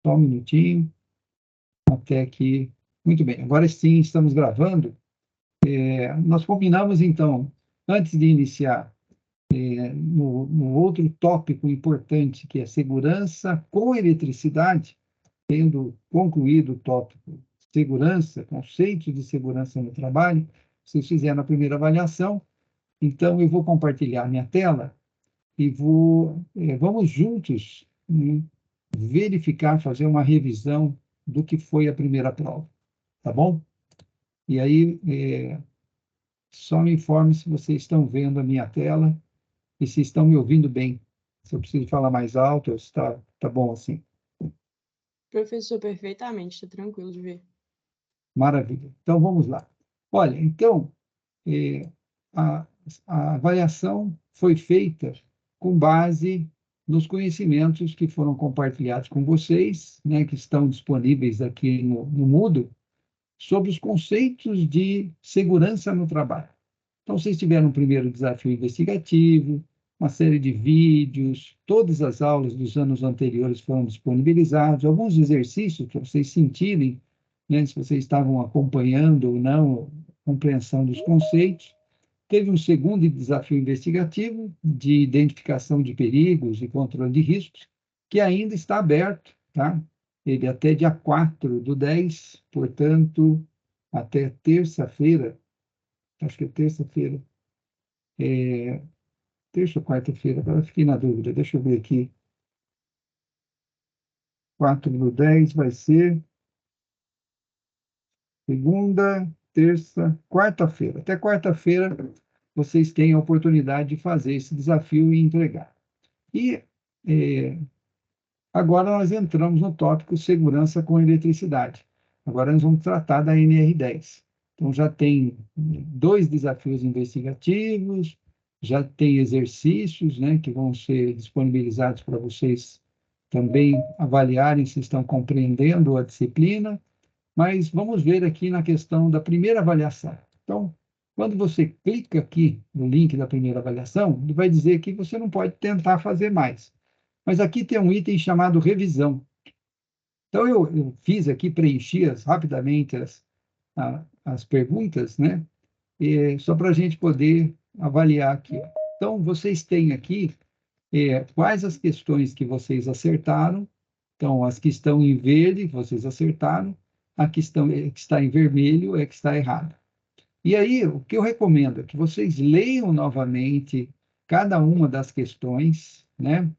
Só um minutinho, até aqui. Muito bem, agora sim estamos gravando. Nós combinamos, então, antes de iniciar, no outro tópico importante, que é segurança com eletricidade, tendo concluído o tópico segurança, conceitos de segurança no trabalho, vocês fizeram a primeira avaliação, então eu vou compartilhar minha tela e vamos juntos verificar, fazer uma revisão do que foi a primeira prova, tá bom? E aí, só me informe se vocês estão vendo a minha tela e se estão me ouvindo bem. Se eu preciso falar mais alto, ou se tá bom assim. Professor, perfeitamente, está tranquilo de ver. Maravilha. Então, vamos lá. Olha, então, eh, a, a avaliação foi feita com base nos conhecimentos que foram compartilhados com vocês, né, que estão disponíveis aqui no Moodle, sobre os conceitos de segurança no trabalho. Então, vocês tiveram um primeiro desafio investigativo, uma série de vídeos, todas as aulas dos anos anteriores foram disponibilizados, alguns exercícios para vocês sentirem, né, se vocês estavam acompanhando ou não a compreensão dos conceitos. Teve um segundo desafio investigativo de identificação de perigos e controle de riscos, que ainda está aberto, tá? Ele até dia 4/10, portanto, até terça-feira, acho que é terça-feira, terça ou quarta-feira, agora fiquei na dúvida, deixa eu ver aqui. 4/10 vai ser segunda, terça, quarta-feira. Até quarta-feira vocês têm a oportunidade de fazer esse desafio e entregar. E agora nós entramos no tópico segurança com eletricidade. Agora nós vamos tratar da NR10. Então já tem 2 desafios investigativos, já tem exercícios, né, que vão ser disponibilizados para vocês também avaliarem se estão compreendendo a disciplina, mas vamos ver aqui na questão da primeira avaliação. Então, quando você clica aqui no link da primeira avaliação, ele vai dizer que você não pode tentar fazer mais. Mas aqui tem um item chamado revisão. Então, eu fiz aqui, preenchi rapidamente as perguntas, né? Só para a gente poder avaliar aqui. Então, vocês têm aqui quais as questões que vocês acertaram. Então, as que estão em verde, vocês acertaram. A que está em vermelho é que está errada. E aí, o que eu recomendo é que vocês leiam novamente cada uma das questões, né?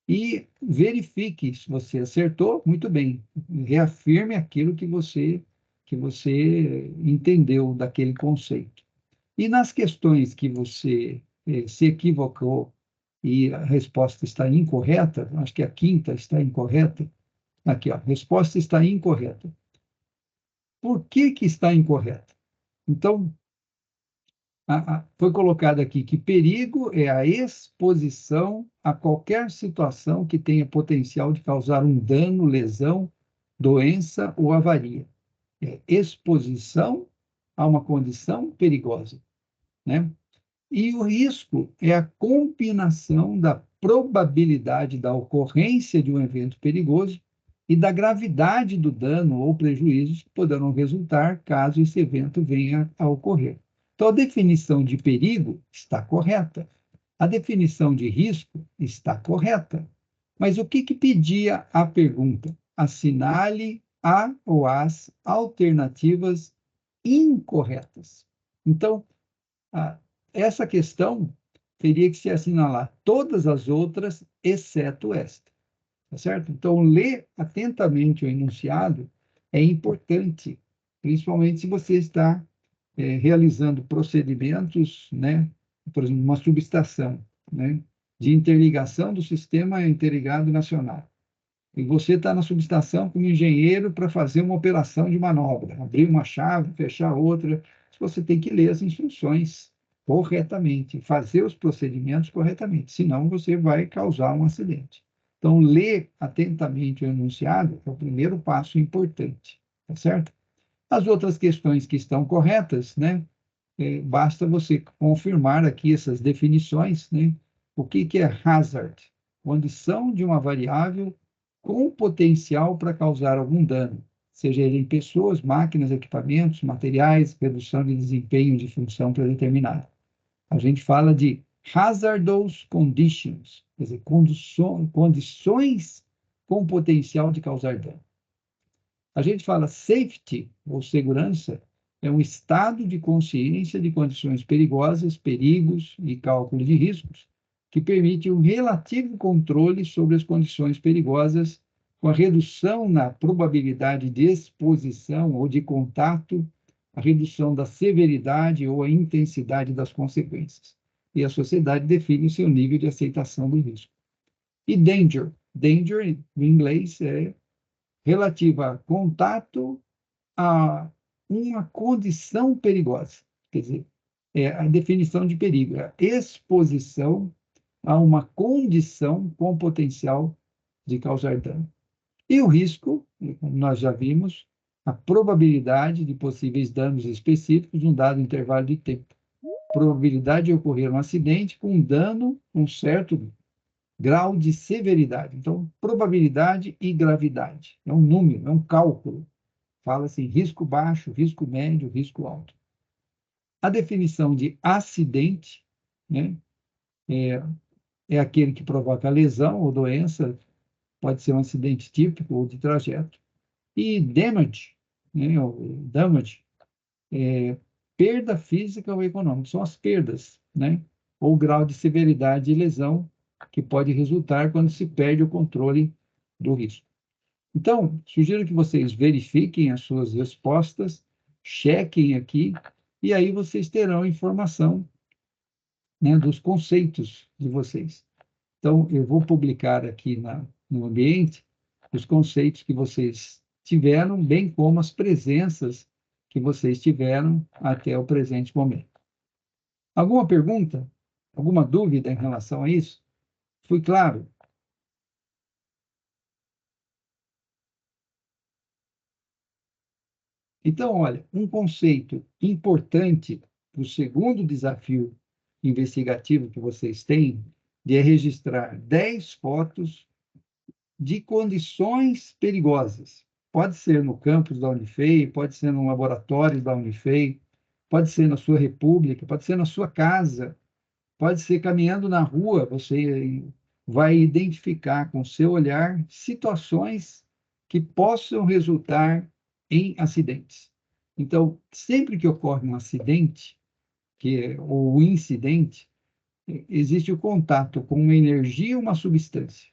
E verifique se você acertou, muito bem. Reafirme aquilo que você entendeu daquele conceito. E nas questões que você se equivocou e a resposta está incorreta, acho que a quinta está incorreta, aqui, ó, resposta está incorreta. Por que está incorreta? Então, foi colocado aqui que perigo é a exposição a qualquer situação que tenha potencial de causar um dano, lesão, doença ou avaria. É exposição a uma condição perigosa, né? E o risco é a combinação da probabilidade da ocorrência de um evento perigoso e da gravidade do dano ou prejuízos que poderão resultar caso esse evento venha a ocorrer. Então, a definição de perigo está correta. A definição de risco está correta. Mas o que pedia a pergunta? Assinale a ou as alternativas incorretas. Então, essa questão teria que se assinalar todas as outras, exceto esta. Tá certo? Então, ler atentamente o enunciado é importante, principalmente se você está realizando procedimentos, né, por exemplo, uma subestação, né, de interligação do sistema interligado nacional. E você está na subestação como engenheiro para fazer uma operação de manobra, abrir uma chave, fechar outra. Você tem que ler as instruções corretamente, fazer os procedimentos corretamente, senão você vai causar um acidente. Então, ler atentamente o enunciado é o primeiro passo importante, tá certo? As outras questões que estão corretas, né? Basta você confirmar aqui essas definições, né? O que é hazard? Condição de uma variável com potencial para causar algum dano, seja ele em pessoas, máquinas, equipamentos, materiais, redução de desempenho de função predeterminada. A gente fala de hazardous conditions, quer dizer, condições com potencial de causar dano. A gente fala safety, ou segurança, é um estado de consciência de condições perigosas, perigos e cálculo de riscos, que permite um relativo controle sobre as condições perigosas, com a redução na probabilidade de exposição ou de contato, a redução da severidade ou a intensidade das consequências. E a sociedade define o seu nível de aceitação do risco. E danger. Danger, em inglês, é relativa a contato a uma condição perigosa. Quer dizer, é a definição de perigo, é a exposição a uma condição com potencial de causar dano. E o risco, como nós já vimos, a probabilidade de possíveis danos específicos num dado intervalo de tempo. Probabilidade de ocorrer um acidente com um dano, um certo grau de severidade. Então, probabilidade e gravidade. É um número, é um cálculo. Fala-se risco baixo, risco médio, risco alto. A definição de acidente, né, é aquele que provoca lesão ou doença, pode ser um acidente típico ou de trajeto. E damage, né, ou damage, perda física ou econômica, são as perdas, né, ou grau de severidade de lesão que pode resultar quando se perde o controle do risco. Então, sugiro que vocês verifiquem as suas respostas, chequem aqui, e aí vocês terão informação, né, dos conceitos de vocês. Então, eu vou publicar aqui no ambiente os conceitos que vocês tiveram, bem como as presenças que vocês tiveram até o presente momento. Alguma pergunta? Alguma dúvida em relação a isso? Fui claro? Então, olha, um conceito importante para o segundo desafio investigativo que vocês têm de registrar 10 fotos de condições perigosas. Pode ser no campus da Unifei, pode ser no laboratório da Unifei, pode ser na sua república, pode ser na sua casa, pode ser caminhando na rua, você vai identificar com seu olhar situações que possam resultar em acidentes. Então, sempre que ocorre um acidente, ou incidente, existe o contato com uma energia ou uma substância,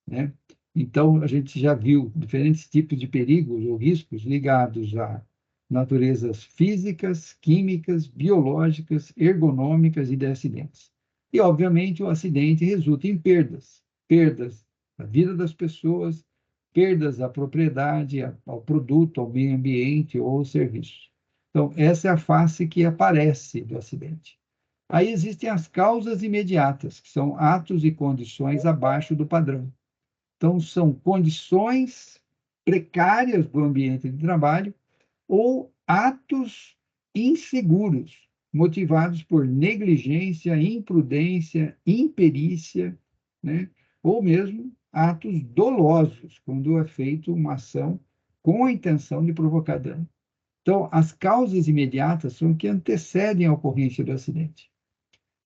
né? Então, a gente já viu diferentes tipos de perigos ou riscos ligados a naturezas físicas, químicas, biológicas, ergonômicas e de acidentes. E, obviamente, o acidente resulta em perdas. Perdas da vida das pessoas, perdas à propriedade, ao produto, ao meio ambiente ou ao serviço. Então, essa é a face que aparece do acidente. Aí existem as causas imediatas, que são atos e condições abaixo do padrão. Então, são condições precárias do ambiente de trabalho ou atos inseguros, motivados por negligência, imprudência, imperícia, né? Ou mesmo atos dolosos, quando é feita uma ação com a intenção de provocar dano. Então, as causas imediatas são que antecedem a ocorrência do acidente.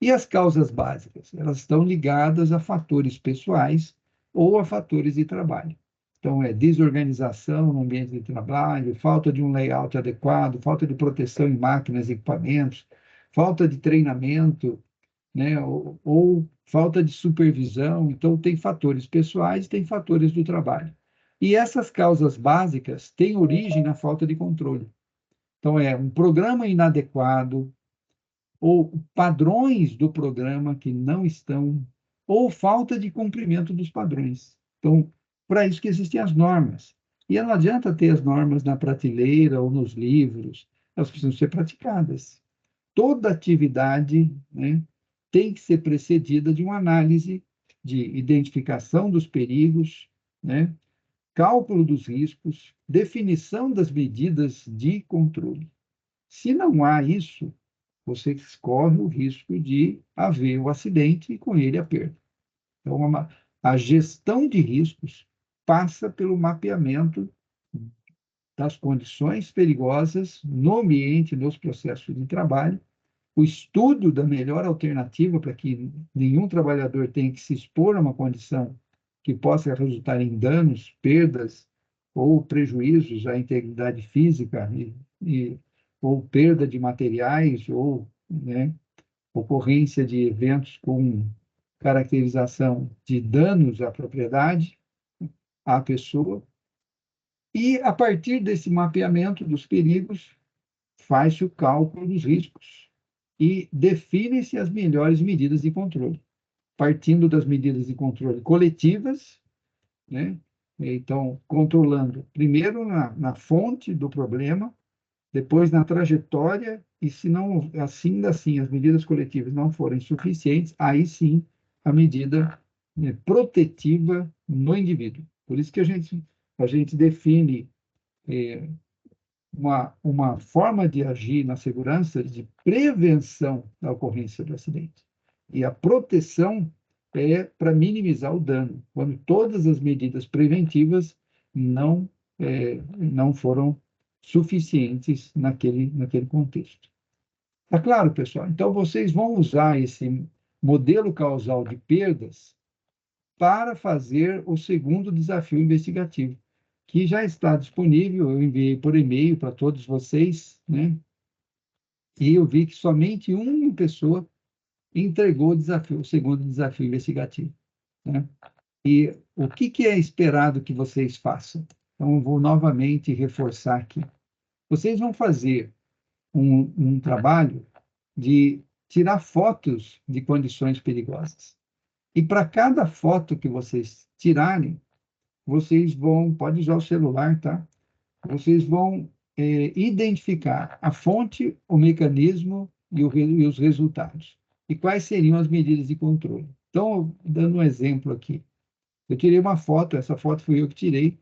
E as causas básicas? Elas estão ligadas a fatores pessoais ou a fatores de trabalho. Então, é desorganização no ambiente de trabalho, falta de um layout adequado, falta de proteção em máquinas e equipamentos, falta de treinamento, né, ou falta de supervisão. Então, tem fatores pessoais e tem fatores do trabalho. E essas causas básicas têm origem na falta de controle. Então, é um programa inadequado, ou padrões do programa que não estão, ou falta de cumprimento dos padrões. Então, para isso que existem as normas. E não adianta ter as normas na prateleira ou nos livros, elas precisam ser praticadas. Toda atividade, né, tem que ser precedida de uma análise de identificação dos perigos, né, cálculo dos riscos, definição das medidas de controle. Se não há isso, você corre o risco de haver o acidente e com ele a perda. Então, a gestão de riscos passa pelo mapeamento das condições perigosas no ambiente, nos processos de trabalho, o estudo da melhor alternativa para que nenhum trabalhador tenha que se expor a uma condição que possa resultar em danos, perdas ou prejuízos à integridade física ou perda de materiais ou, né, ocorrência de eventos com caracterização de danos à propriedade, à pessoa. E, a partir desse mapeamento dos perigos, faz-se o cálculo dos riscos e definem-se as melhores medidas de controle, partindo das medidas de controle coletivas, né? Então, controlando primeiro na fonte do problema, depois na trajetória, e se não, assim as medidas coletivas não forem suficientes, aí sim a medida, né, protetiva no indivíduo. Por isso que a gente define uma forma de agir na segurança de prevenção da ocorrência do acidente. E a proteção é para minimizar o dano, quando todas as medidas preventivas não foram suficientes naquele contexto. Tá claro, pessoal? Então, vocês vão usar esse modelo causal de perdas para fazer o segundo desafio investigativo, que já está disponível, eu enviei por e-mail para todos vocês, né? E eu vi que somente uma pessoa entregou o desafio, o segundo desafio investigativo, né? E o que é esperado que vocês façam? Então, eu vou novamente reforçar aqui. Vocês vão fazer um trabalho de tirar fotos de condições perigosas. E para cada foto que vocês tirarem, vocês vão, pode usar o celular, tá? Vocês vão identificar a fonte, o mecanismo e os resultados. E quais seriam as medidas de controle. Então, dando um exemplo aqui, eu tirei uma foto, essa foto fui eu que tirei,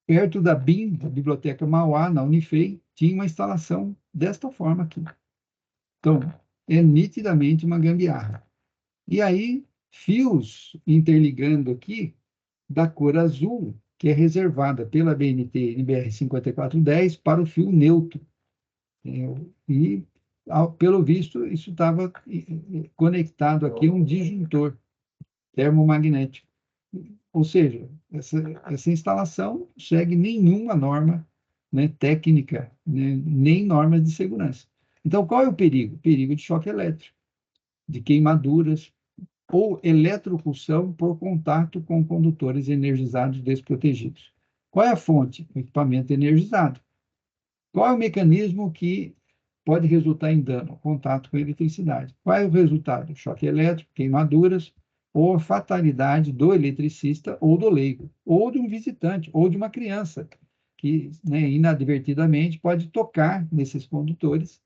perto da BIM, da Biblioteca Mauá, na Unifei, tinha uma instalação desta forma aqui. Então, é nitidamente uma gambiarra. E aí, fios interligando aqui, da cor azul, que é reservada pela BNT NBR 5410 para o fio neutro. E, pelo visto, isso estava conectado aqui a um disjuntor termomagnético. Ou seja, essa instalação não segue nenhuma norma, né, técnica, né, nem normas de segurança. Então, qual é o perigo? Perigo de choque elétrico, de queimaduras, ou eletrocução por contato com condutores energizados desprotegidos. Qual é a fonte? O equipamento energizado. Qual é o mecanismo que pode resultar em dano? Contato com eletricidade. Qual é o resultado? Choque elétrico, queimaduras, ou fatalidade do eletricista ou do leigo, ou de um visitante, ou de uma criança, que, né, inadvertidamente pode tocar nesses condutores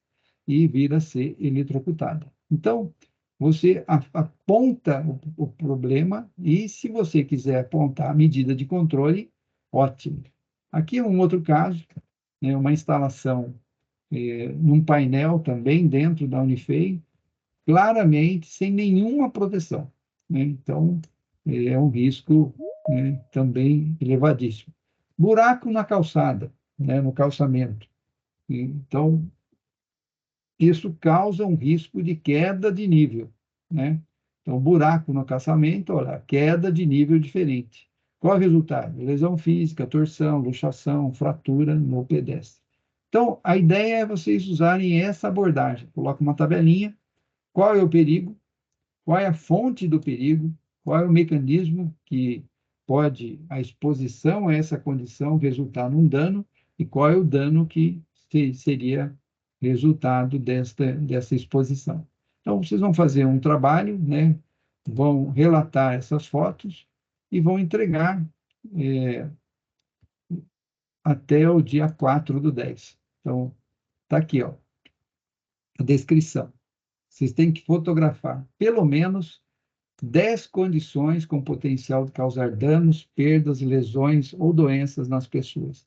e vir a ser eletrocutada. Então, você aponta o problema e, se você quiser apontar a medida de controle, ótimo. Aqui é um outro caso, né, uma instalação num painel também dentro da Unifei, claramente sem nenhuma proteção, né? Então, é um risco, né, também elevadíssimo. Buraco na calçada, né, no calçamento. Então, isso causa um risco de queda de nível, né? Então, buraco no calçamento, olha, queda de nível diferente. Qual é o resultado? Lesão física, torção, luxação, fratura no pedestre. Então, a ideia é vocês usarem essa abordagem. Coloca uma tabelinha, qual é o perigo, qual é a fonte do perigo, qual é o mecanismo que pode a exposição a essa condição resultar num dano e qual é o dano que seria resultado dessa exposição. Então, vocês vão fazer um trabalho, né? Vão relatar essas fotos e vão entregar até o dia 4/10. Então, está aqui, ó, a descrição. Vocês têm que fotografar pelo menos 10 condições com potencial de causar danos, perdas, lesões ou doenças nas pessoas,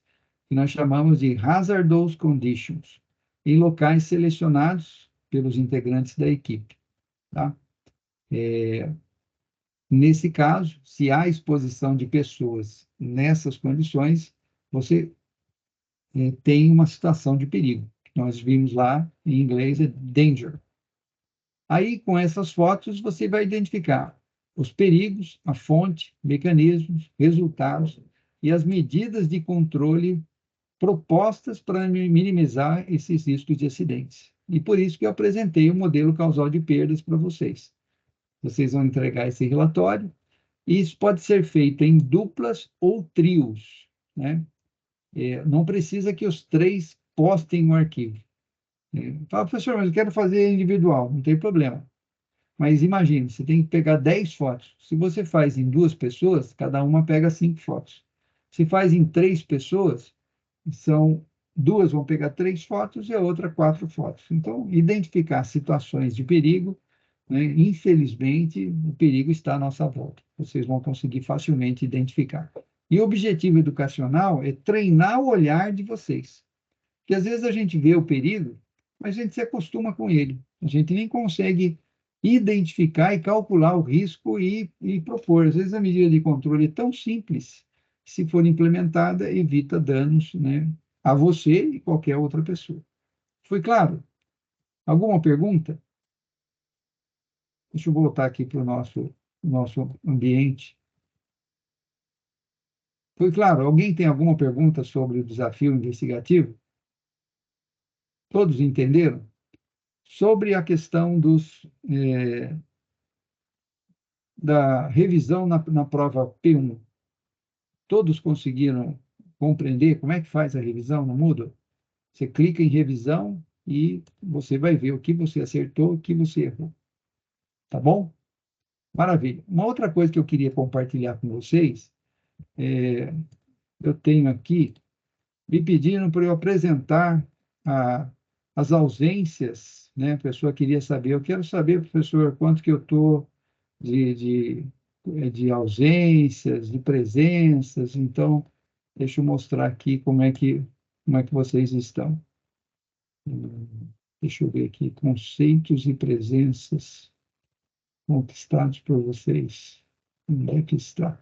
que nós chamamos de hazardous conditions, em locais selecionados pelos integrantes da equipe. Tá? Nesse caso, se há exposição de pessoas nessas condições, você tem uma situação de perigo. Nós vimos lá, em inglês, é danger. Aí, com essas fotos, você vai identificar os perigos, a fonte, mecanismos, resultados e as medidas de controle propostas para minimizar esses riscos de acidentes. E por isso que eu apresentei o modelo causal de perdas para vocês. Vocês vão entregar esse relatório, e isso pode ser feito em duplas ou trios, né? Não precisa que os três postem o arquivo. Fala, professor, mas eu quero fazer individual, não tem problema. Mas imagine, você tem que pegar 10 fotos. Se você faz em duas pessoas, cada uma pega 5 fotos. Se faz em três pessoas, são duas vão pegar 3 fotos e a outra 4 fotos. Então, identificar situações de perigo, né? Infelizmente, o perigo está à nossa volta. Vocês vão conseguir facilmente identificar. E o objetivo educacional é treinar o olhar de vocês. Porque às vezes a gente vê o perigo, mas a gente se acostuma com ele. A gente nem consegue identificar e calcular o risco e propor. Às vezes a medida de controle é tão simples, se for implementada, evita danos, né, a você e qualquer outra pessoa. Foi claro? Alguma pergunta? Deixa eu voltar aqui para o nosso ambiente. Foi claro? Alguém tem alguma pergunta sobre o desafio investigativo? Todos entenderam? Sobre a questão da revisão na prova P1, todos conseguiram compreender como é que faz a revisão no Moodle? Você clica em revisão e você vai ver o que você acertou, o que você errou. Tá bom? Maravilha. Uma outra coisa que eu queria compartilhar com vocês, eu tenho aqui me pedindo para eu apresentar as ausências, né? A pessoa queria saber, eu quero saber, professor, quanto que eu estou de, de, de ausências, de presenças. Então, deixa eu mostrar aqui como é que vocês estão. Deixa eu ver aqui, conceitos e presenças conquistados por vocês. Onde é que está?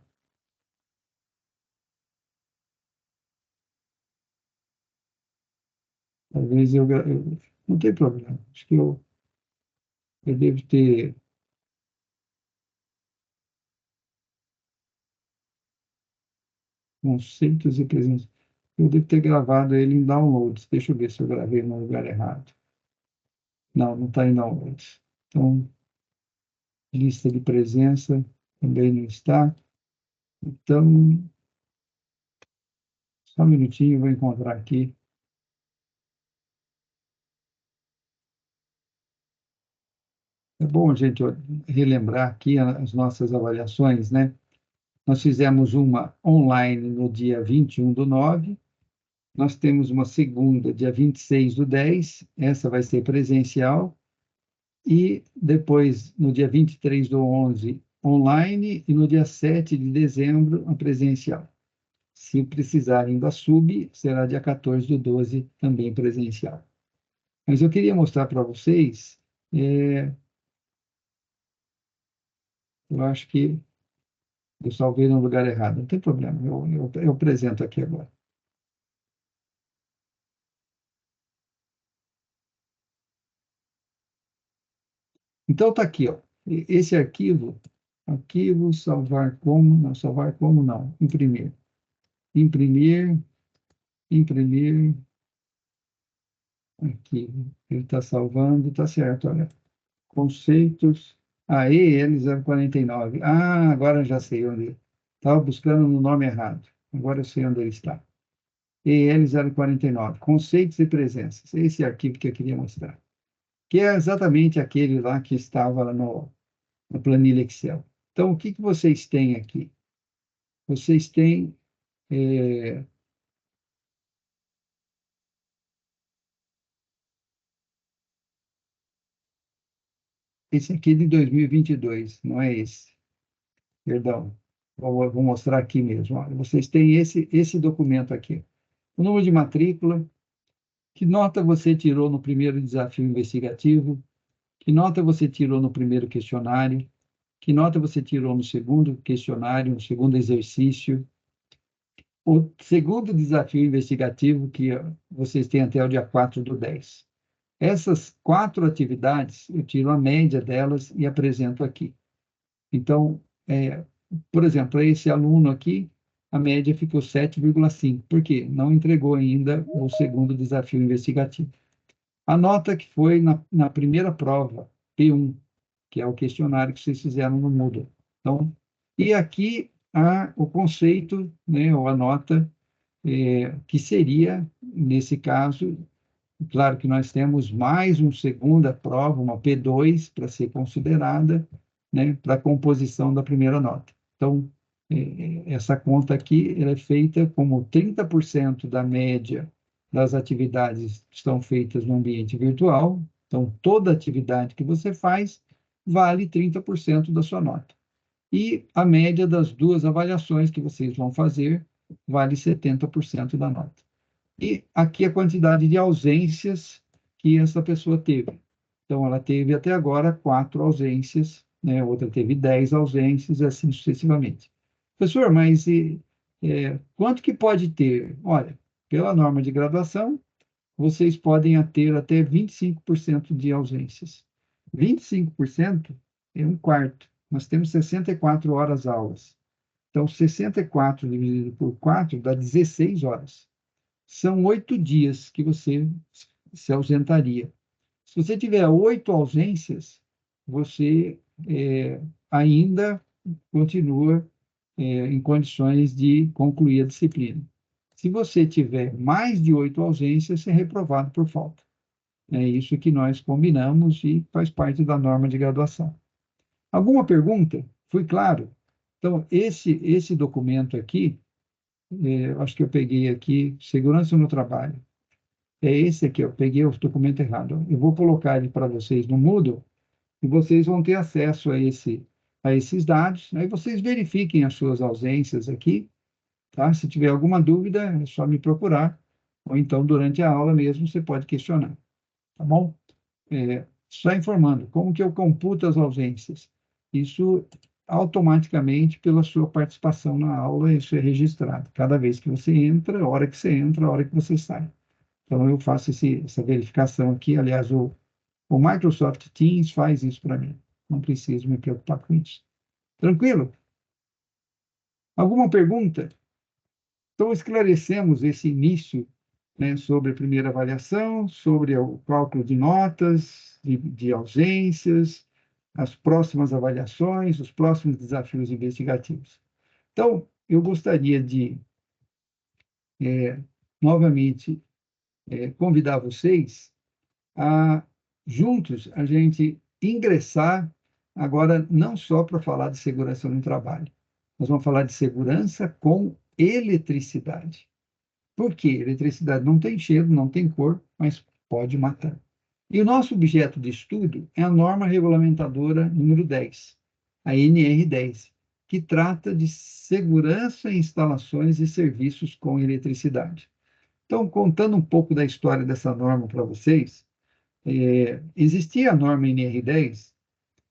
Talvez não tem problema. Acho que eu devo ter conceitos e presenças. Eu devo ter gravado ele em downloads. Deixa eu ver se eu gravei no lugar errado. Não, não está em downloads. Então, lista de presença também não está. Então, só um minutinho, eu vou encontrar aqui. É bom a gente relembrar aqui as nossas avaliações, né? Nós fizemos uma online no dia 21/9, nós temos uma segunda, dia 26/10, essa vai ser presencial, e depois, no dia 23/11, online, e no dia 7 de dezembro, a presencial. Se precisarem da sub, será dia 14/12, também presencial. Mas eu queria mostrar para vocês, eu acho que eu salvei no lugar errado, não tem problema, eu apresento aqui agora. Então, está aqui, ó, esse arquivo, salvar como não, imprimir. Imprimir, imprimir, arquivo. Ele está salvando, está certo, olha. Conceitos, EL049. Ah, agora já sei onde. Estava buscando no nome errado. Agora eu sei onde ele está. EL049, conceitos e presenças. Esse arquivo que eu queria mostrar. Que é exatamente aquele lá que estava na planilha Excel. Então, o que vocês têm aqui? Vocês têm esse aqui de 2022, não é esse. Perdão, vou mostrar aqui mesmo. Olha, vocês têm esse documento aqui. O número de matrícula, que nota você tirou no primeiro desafio investigativo, que nota você tirou no primeiro questionário, Que nota você tirou no segundo questionário, no segundo exercício? O segundo desafio investigativo, que vocês têm até o dia 4/10. Essas 4 atividades, eu tiro a média delas e apresento aqui. Então, por exemplo, para esse aluno aqui, a média ficou 7,5. Por quê? Não entregou ainda o segundo desafio investigativo. A nota que foi na primeira prova, P1, que é o questionário que vocês fizeram no Moodle. Então, e aqui o conceito, né, ou a nota, que seria, nesse caso, claro que nós temos mais uma segunda prova, uma P2, para ser considerada, né, para a composição da primeira nota. Então, essa conta aqui ela é feita como 30% da média das atividades que estão feitas no ambiente virtual. Então, toda atividade que você faz vale 30% da sua nota. E a média das 2 avaliações que vocês vão fazer vale 70% da nota. E aqui a quantidade de ausências que essa pessoa teve. Então, ela teve até agora 4 ausências, né? Outra teve 10 ausências, e assim sucessivamente. Professor, mas quanto que pode ter? Olha, pela norma de graduação, vocês podem ter até 25% de ausências. 25% é um quarto. Nós temos 64 horas aulas. Então, 64 dividido por 4 dá 16 horas. São 8 dias que você se ausentaria. Se você tiver 8 ausências, você ainda continua em condições de concluir a disciplina. Se você tiver mais de 8 ausências, você é reprovado por falta. É isso que nós combinamos e faz parte da norma de graduação. Alguma pergunta? Foi claro? Então, esse documento aqui, acho que eu peguei aqui, segurança no trabalho. É esse aqui, eu peguei o documento errado. Eu vou colocar ele para vocês no Moodle e vocês vão ter acesso a esses dados. Aí vocês verifiquem as suas ausências aqui, tá? Se tiver alguma dúvida, é só me procurar. Ou então, durante a aula mesmo, você pode questionar, tá bom? Só informando, como que eu computo as ausências? Isso automaticamente, pela sua participação na aula, isso é registrado. Cada vez que você entra, a hora que você entra, a hora que você sai. Então, eu faço essa verificação aqui. Aliás, o Microsoft Teams faz isso para mim. Não preciso me preocupar com isso. Tranquilo? Alguma pergunta? Então, esclarecemos esse início, né, sobre a primeira avaliação, sobre o cálculo de notas, de ausências, as próximas avaliações, os próximos desafios investigativos. Então, eu gostaria de, novamente, convidar vocês a, juntos, a gente ingressar agora não só para falar de segurança no trabalho, nós vamos falar de segurança com eletricidade. Por quê? Eletricidade não tem cheiro, não tem cor, mas pode matar. E o nosso objeto de estudo é a norma regulamentadora número 10, a NR10, que trata de segurança em instalações e serviços com eletricidade. Então, contando um pouco da história dessa norma para vocês, existia a norma NR10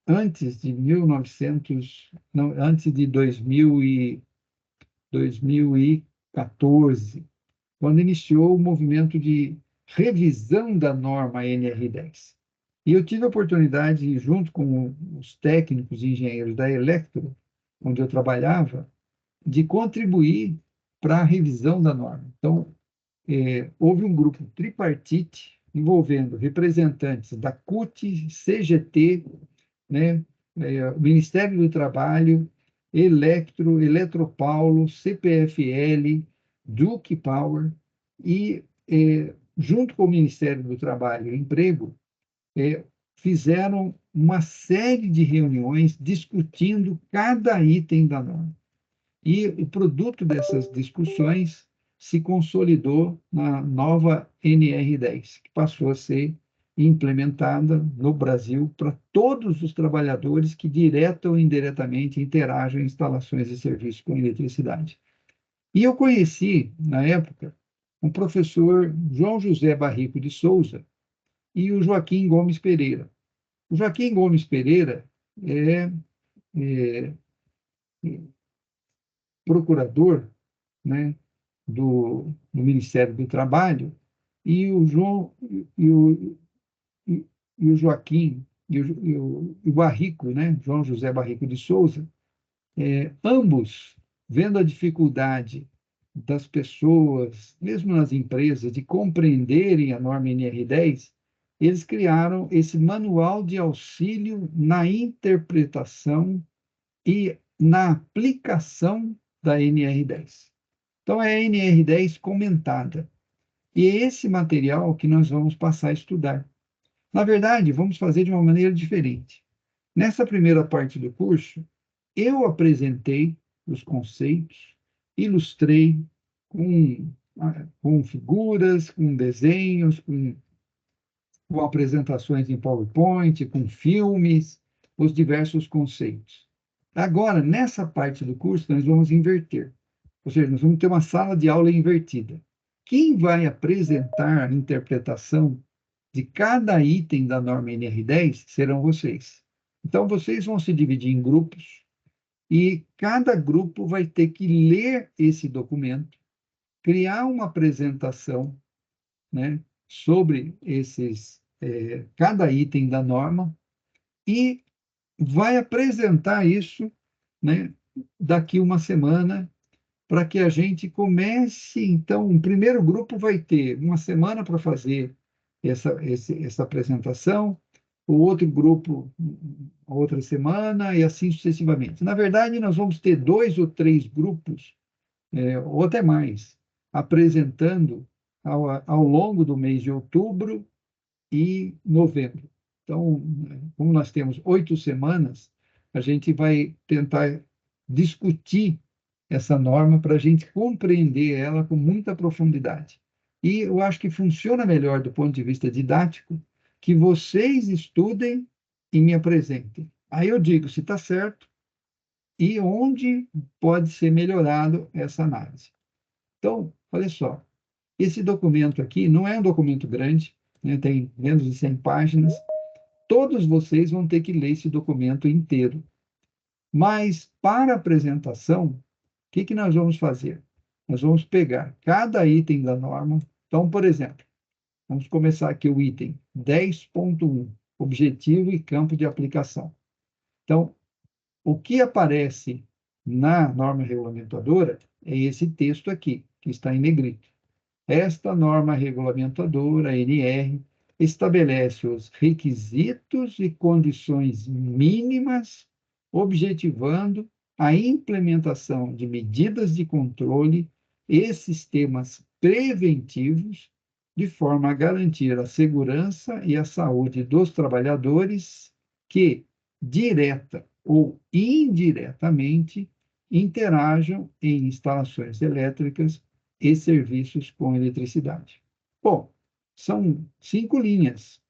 antes de 1900, não, antes de 2014, quando iniciou o movimento de revisão da norma NR10. E eu tive a oportunidade, junto com os técnicos e engenheiros da Electro, onde eu trabalhava, de contribuir para a revisão da norma. Então, houve um grupo tripartite envolvendo representantes da CUT, CGT, né, o Ministério do Trabalho, Electro, Eletropaulo, CPFL, Duke Power, e, junto com o Ministério do Trabalho e Emprego, fizeram uma série de reuniões discutindo cada item da norma. E o produto dessas discussões se consolidou na nova NR10, que passou a ser implementada no Brasil para todos os trabalhadores que, direta ou indiretamente, interagem em instalações e serviços com eletricidade. E eu conheci, na época, o professor João José Barrico de Souza e o Joaquim Gomes Pereira. O Joaquim Gomes Pereira procurador, né, do Ministério do Trabalho, e o João e o Joaquim e o Barrico, né, João José Barrico de Souza, ambos vendo a dificuldade das pessoas, mesmo nas empresas, de compreenderem a norma NR10, eles criaram esse manual de auxílio na interpretação e na aplicação da NR10. Então, é a NR10 comentada. E é esse material que nós vamos passar a estudar. Na verdade, vamos fazer de uma maneira diferente. Nessa primeira parte do curso, eu apresentei os conceitos, ilustrei com figuras, com desenhos, com apresentações em PowerPoint, com filmes, os diversos conceitos. Agora, nessa parte do curso, nós vamos inverter. Ou seja, nós vamos ter uma sala de aula invertida. Quem vai apresentar a interpretação de cada item da norma NR10 serão vocês. Então, vocês vão se dividir em grupos e cada grupo vai ter que ler esse documento, criar uma apresentação, né, sobre cada item da norma e vai apresentar isso, né, daqui uma semana, para que a gente comece. Então, o primeiro grupo vai ter uma semana para fazer essa apresentação, o outro grupo, outra semana, e assim sucessivamente. Na verdade, nós vamos ter 2 ou 3 grupos, ou até mais, apresentando ao longo do mês de outubro e novembro. Então, como nós temos 8 semanas, a gente vai tentar discutir essa norma para a gente compreender ela com muita profundidade. E eu acho que funciona melhor do ponto de vista didático que vocês estudem e me apresentem. Aí eu digo se está certo e onde pode ser melhorado essa análise. Então, olha só, esse documento aqui não é um documento grande, né, tem menos de 100 páginas. Todos vocês vão ter que ler esse documento inteiro. Mas, para a apresentação, o que nós vamos fazer? Nós vamos pegar cada item da norma. Então, por exemplo, vamos começar aqui o item 10.1, objetivo e campo de aplicação. Então, o que aparece na norma regulamentadora é esse texto aqui, que está em negrito. Esta norma regulamentadora, NR, estabelece os requisitos e condições mínimas, objetivando a implementação de medidas de controle e sistemas preventivos, de forma a garantir a segurança e a saúde dos trabalhadores que, direta ou indiretamente, interajam em instalações elétricas e serviços com eletricidade. Bom, são 5 linhas.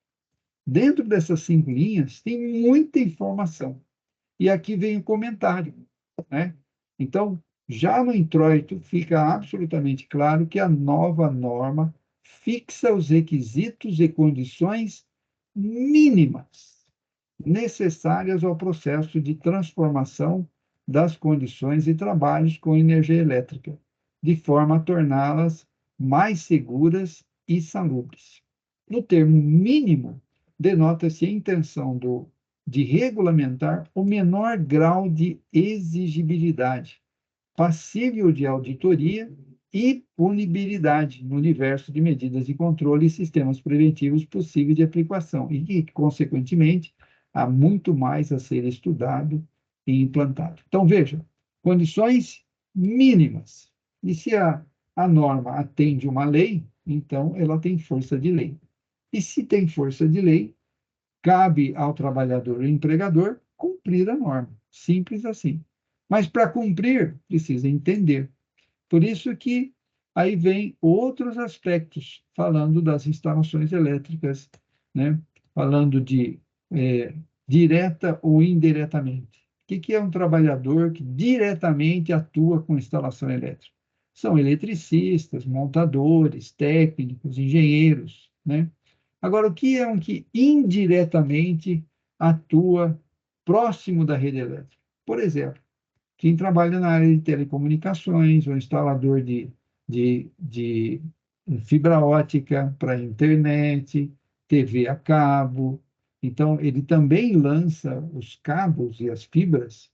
Dentro dessas 5 linhas tem muita informação. E aqui vem o comentário, né? Então, já no introito fica absolutamente claro que a nova norma fixa os requisitos e condições mínimas necessárias ao processo de transformação das condições de trabalhos com energia elétrica, de forma a torná-las mais seguras e salubres. No termo mínimo, denota-se a intenção de regulamentar o menor grau de exigibilidade, passível de auditoria e punibilidade no universo de medidas de controle e sistemas preventivos possíveis de aplicação, e que, consequentemente, há muito mais a ser estudado e implantado. Então, veja, condições mínimas. E se a norma atende uma lei, então ela tem força de lei. E se tem força de lei, cabe ao trabalhador e empregador cumprir a norma. Simples assim. Mas para cumprir, precisa entender. Por isso que aí vem outros aspectos, falando das instalações elétricas, né? Falando de direta ou indiretamente. O que é um trabalhador que diretamente atua com instalação elétrica? São eletricistas, montadores, técnicos, engenheiros, né? Agora, o que é um que indiretamente atua próximo da rede elétrica? por exemplo, quem trabalha na área de telecomunicações, o instalador de fibra ótica para internet, TV a cabo. Então, ele também lança os cabos e as fibras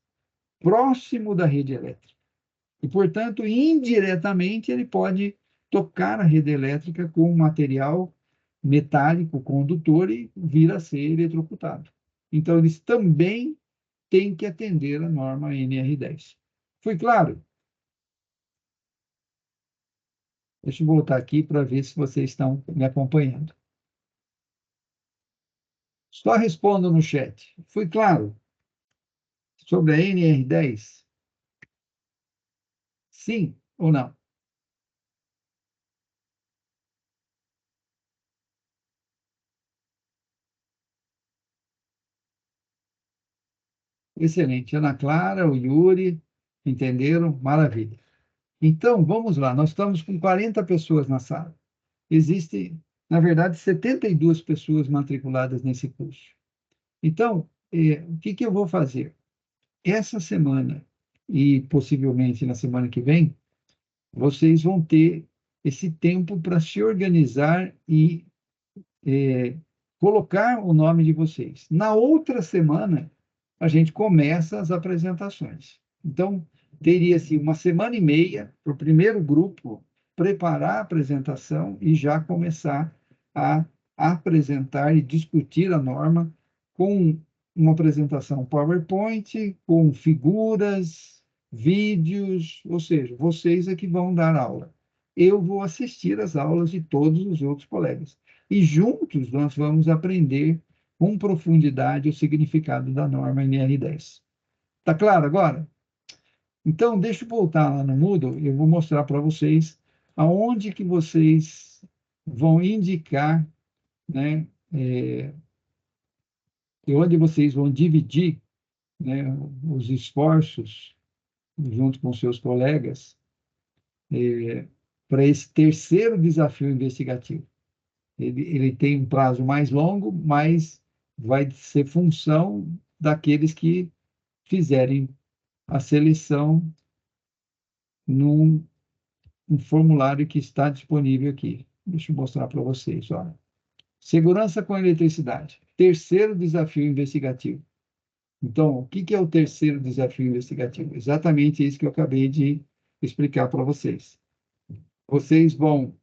próximo da rede elétrica. E, portanto, indiretamente, ele pode tocar a rede elétrica com um material metálico condutor e vir a ser eletrocutado. Então, eles também têm que atender a norma NR10. Foi claro? Deixa eu voltar aqui para ver se vocês estão me acompanhando. Só respondo no chat. Foi claro? Sobre a NR10? Sim ou não? Excelente. Ana Clara, o Yuri, entenderam? Maravilha. Então, vamos lá. Nós estamos com 40 pessoas na sala. Existem, na verdade, 72 pessoas matriculadas nesse curso. Então, o que que eu vou fazer? Essa semana e possivelmente na semana que vem, vocês vão ter esse tempo para se organizar e colocar o nome de vocês. Na outra semana, a gente começa as apresentações. Então, teria-se uma semana e meia para o primeiro grupo preparar a apresentação e já começar a apresentar e discutir a norma com uma apresentação PowerPoint, com figuras, vídeos, ou seja, vocês é que vão dar aula. Eu vou assistir às aulas de todos os outros colegas. E juntos nós vamos aprender com profundidade o significado da norma NR10. Tá claro agora? Então, deixa eu voltar lá no Moodle, eu vou mostrar para vocês aonde que vocês vão indicar, né, e onde vocês vão dividir, né, os esforços junto com seus colegas para esse terceiro desafio investigativo. Ele tem um prazo mais longo, mas vai ser função daqueles que fizerem a seleção num um formulário que está disponível aqui. Deixa eu mostrar para vocês. Olha. Segurança com eletricidade. Terceiro desafio investigativo. Então, o que é o terceiro desafio investigativo? Exatamente isso que eu acabei de explicar para vocês. Vocês vão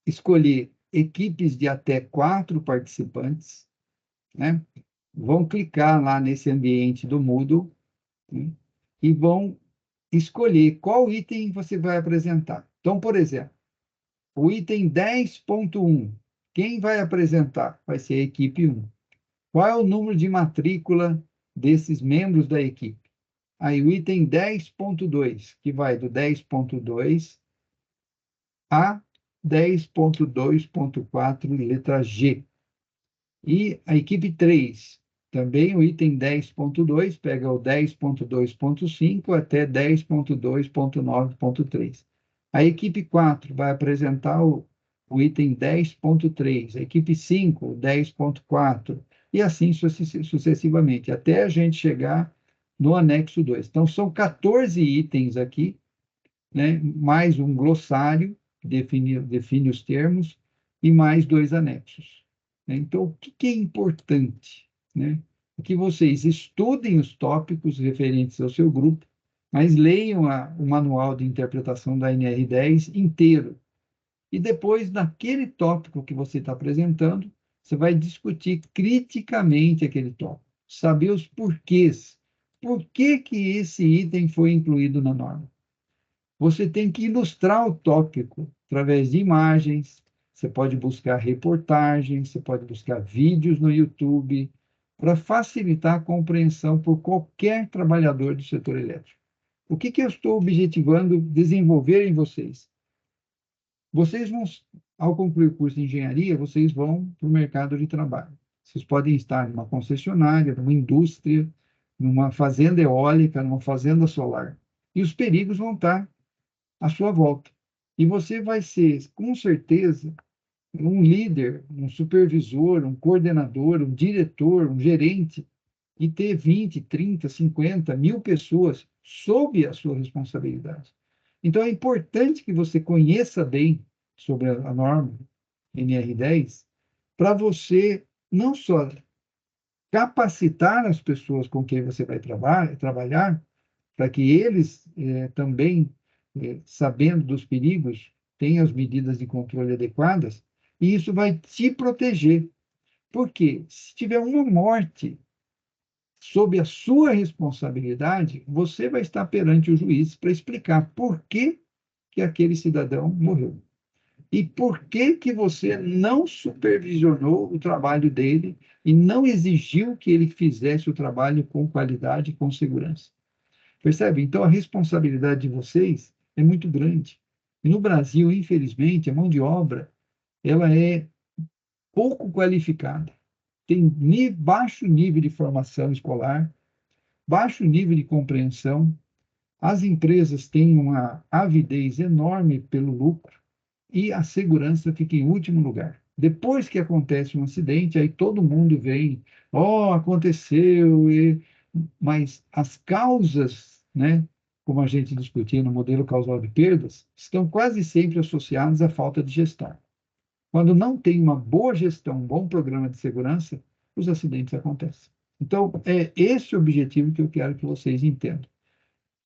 escolher equipes de até 4 participantes, né? Vão clicar lá nesse ambiente do Moodle, né? E vão escolher qual item você vai apresentar. Então, por exemplo, o item 10.1, quem vai apresentar? Vai ser a equipe 1. Qual é o número de matrícula desses membros da equipe? Aí o item 10.2, que vai do 10.2 a 10.2.4, letra G. E a equipe 3, também o item 10.2, pega o 10.2.5 até 10.2.9.3. A equipe 4 vai apresentar o item 10.3, a equipe 5, 10.4, e assim sucessivamente, até a gente chegar no anexo 2. Então, são 14 itens aqui, né, mais um glossário, que define os termos, e mais 2 anexos. Então, o que é importante? Né? Que vocês estudem os tópicos referentes ao seu grupo, mas leiam o manual de interpretação da NR10 inteiro. E depois, naquele tópico que você está apresentando, você vai discutir criticamente aquele tópico, saber os porquês. Por que que esse item foi incluído na norma? Você tem que ilustrar o tópico através de imagens, você pode buscar reportagens, você pode buscar vídeos no YouTube, para facilitar a compreensão por qualquer trabalhador do setor elétrico. O que eu estou objetivando desenvolver em vocês? Vocês vão, ao concluir o curso de engenharia, vocês vão para o mercado de trabalho. Vocês podem estar numa concessionária, numa indústria, numa fazenda eólica, numa fazenda solar. E os perigos vão estar à sua volta. E você vai ser, com certeza, um líder, um supervisor, um coordenador, um diretor, um gerente e ter 20, 30, 50, 1000 pessoas sob a sua responsabilidade. Então, é importante que você conheça bem sobre a norma NR10 para você não só capacitar as pessoas com quem você vai trabalhar, para que eles também, sabendo dos perigos, tenham as medidas de controle adequadas, e isso vai te proteger. Porque se tiver uma morte sob a sua responsabilidade, você vai estar perante o juiz para explicar por que que aquele cidadão morreu. E por que que você não supervisionou o trabalho dele e não exigiu que ele fizesse o trabalho com qualidade e com segurança? Percebe? Então, a responsabilidade de vocês é muito grande. E no Brasil, infelizmente, a mão de obra ela é pouco qualificada. Tem baixo nível de formação escolar, baixo nível de compreensão. As empresas têm uma avidez enorme pelo lucro e a segurança fica em último lugar. Depois que acontece um acidente, aí todo mundo vem, oh, aconteceu, mas as causas, né, como a gente discutia no modelo causal de perdas, estão quase sempre associadas à falta de gestão. Quando não tem uma boa gestão, um bom programa de segurança, os acidentes acontecem. Então, é esse o objetivo que eu quero que vocês entendam,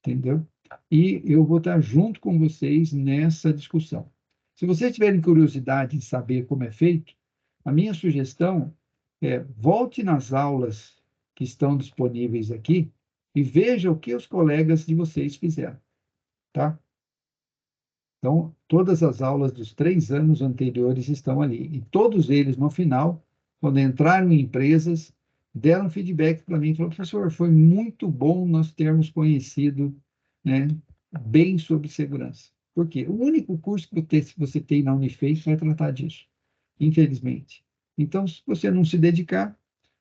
entendeu? E eu vou estar junto com vocês nessa discussão. Se vocês tiverem curiosidade em saber como é feito, a minha sugestão é volte nas aulas que estão disponíveis aqui e veja o que os colegas de vocês fizeram, tá? Então, todas as aulas dos 3 anos anteriores estão ali. E todos eles, no final, quando entraram em empresas, deram feedback para mim. Falaram, professor, foi muito bom nós termos conhecido, né, bem sobre segurança. Por quê? O único curso que você tem na Unifei vai tratar disso, infelizmente. Então, se você não se dedicar,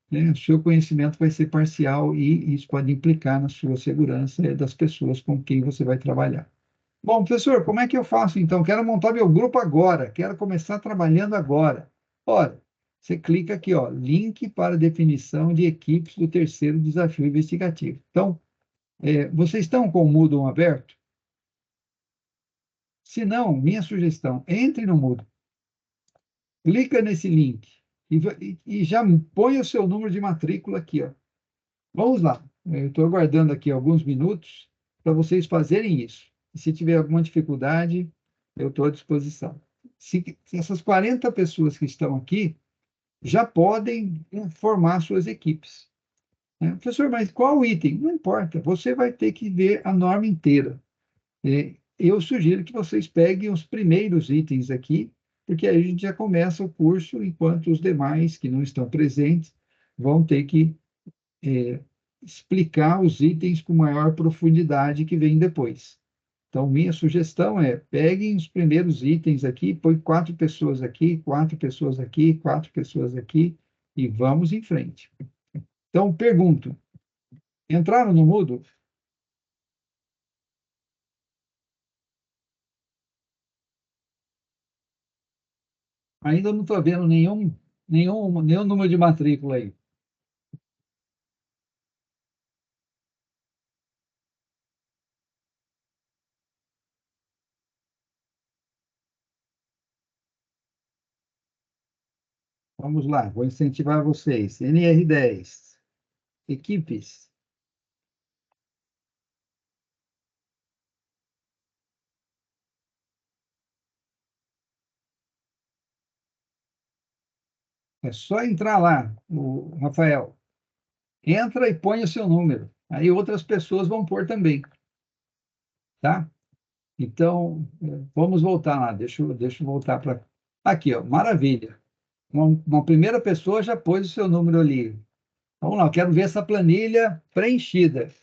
né, o seu conhecimento vai ser parcial e isso pode implicar na sua segurança e das pessoas com quem você vai trabalhar. Bom, professor, como é que eu faço então? Quero montar meu grupo agora, quero começar trabalhando agora. Olha, você clica aqui, ó, link para definição de equipes do terceiro desafio investigativo. Então, vocês estão com o Moodle aberto? Se não, minha sugestão, entre no Moodle, clica nesse link e já põe o seu número de matrícula aqui, ó. Vamos lá, eu estou aguardando aqui alguns minutos para vocês fazerem isso. E se tiver alguma dificuldade, eu estou à disposição. Se essas 40 pessoas que estão aqui já podem formar suas equipes, né? Professor, mas qual item? Não importa, você vai ter que ver a norma inteira. Eu sugiro que vocês peguem os primeiros itens aqui, porque aí a gente já começa o curso, enquanto os demais que não estão presentes vão ter que explicar os itens com maior profundidade que vem depois. Então, minha sugestão é, peguem os primeiros itens aqui, põe 4 pessoas aqui, 4 pessoas aqui, 4 pessoas aqui, e vamos em frente. Então, pergunto, entraram no Moodle? Ainda não estou vendo nenhum número de matrícula aí. Vamos lá, vou incentivar vocês. NR10, equipes. É só entrar lá, o Rafael. Entra e põe o seu número. Aí outras pessoas vão pôr também, tá? Então, vamos voltar lá. Deixa eu voltar para... Aqui, ó, maravilha. Uma primeira pessoa já pôs o seu número ali. Vamos lá, eu quero ver essa planilha preenchida.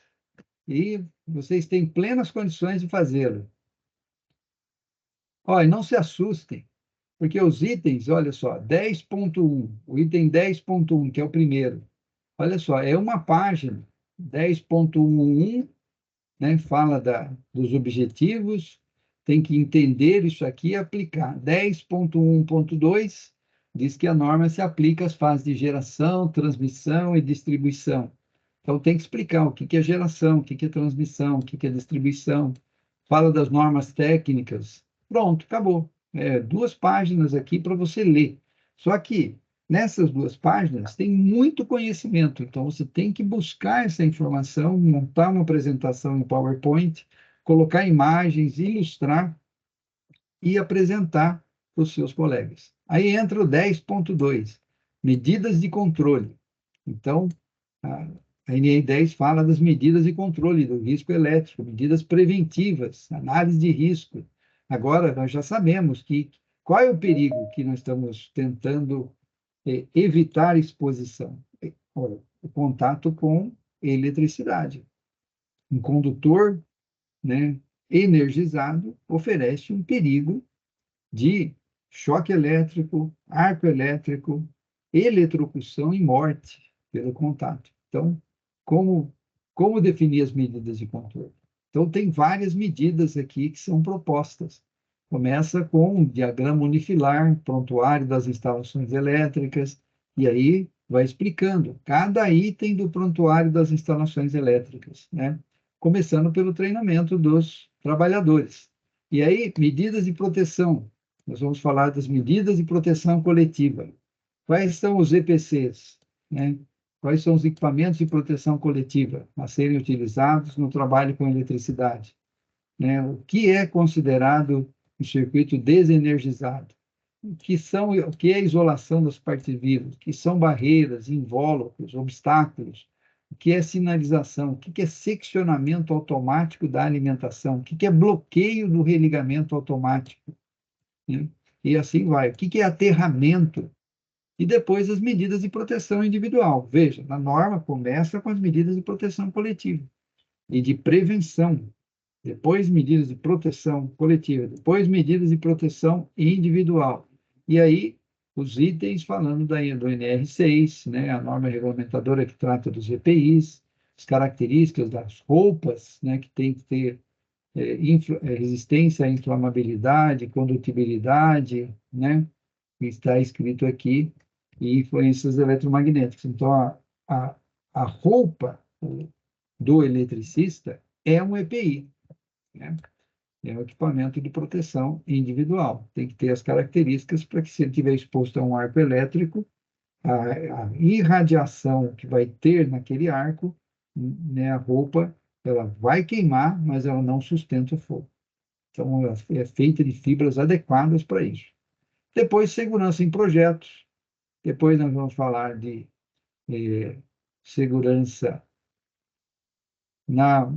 E vocês têm plenas condições de fazê-lo. Olha, não se assustem, porque os itens, olha só, 10.1, o item 10.1, que é o primeiro. Olha só, é uma página. 10.11, né, fala dos objetivos, tem que entender isso aqui e aplicar. 10.1.2 diz que a norma se aplica às fases de geração, transmissão e distribuição. Então, tem que explicar o que é geração, o que é transmissão, o que é distribuição, fala das normas técnicas. Pronto, acabou. 2 páginas aqui para você ler. Só que nessas 2 páginas tem muito conhecimento, então você tem que buscar essa informação, montar uma apresentação em PowerPoint, colocar imagens, ilustrar e apresentar para os seus colegas. Aí entra o 10.2, medidas de controle. Então, a NR10 fala das medidas de controle do risco elétrico, medidas preventivas, análise de risco. Agora, nós já sabemos qual é o perigo que nós estamos tentando evitar exposição. O contato com eletricidade. Um condutor, né, energizado oferece um perigo de choque elétrico, arco elétrico, eletrocução e morte pelo contato. Então, como definir as medidas de controle? Então, tem várias medidas aqui que são propostas. Começa com um diagrama unifilar, prontuário das instalações elétricas, e aí vai explicando cada item do prontuário das instalações elétricas, né? Começando pelo treinamento dos trabalhadores. E aí, medidas de proteção. Nós vamos falar das medidas de proteção coletiva. Quais são os EPCs, né? Quais são os equipamentos de proteção coletiva a serem utilizados no trabalho com eletricidade, né? O que é considerado um circuito desenergizado? O que é a isolação das partes vivas? O que são barreiras, invólucros, obstáculos? O que é sinalização? O que é seccionamento automático da alimentação? O que é bloqueio do religamento automático, né? E assim vai. O que é aterramento? E depois as medidas de proteção individual. Veja, na norma começa com as medidas de proteção coletiva e de prevenção, depois medidas de proteção coletiva, depois medidas de proteção individual. E aí os itens falando do NR6, né, a norma regulamentadora que trata dos EPIs, as características das roupas, né, que tem que ter resistência à inflamabilidade, condutibilidade, né, que está escrito aqui, e influências eletromagnéticas. Então, a roupa do eletricista é um EPI, né? É um equipamento de proteção individual. Tem que ter as características para que, se ele estiver exposto a um arco elétrico, a irradiação que vai ter naquele arco, né, a roupa, ela vai queimar, mas ela não sustenta o fogo. Então, ela é feita de fibras adequadas para isso. Depois, segurança em projetos. Depois, nós vamos falar de segurança na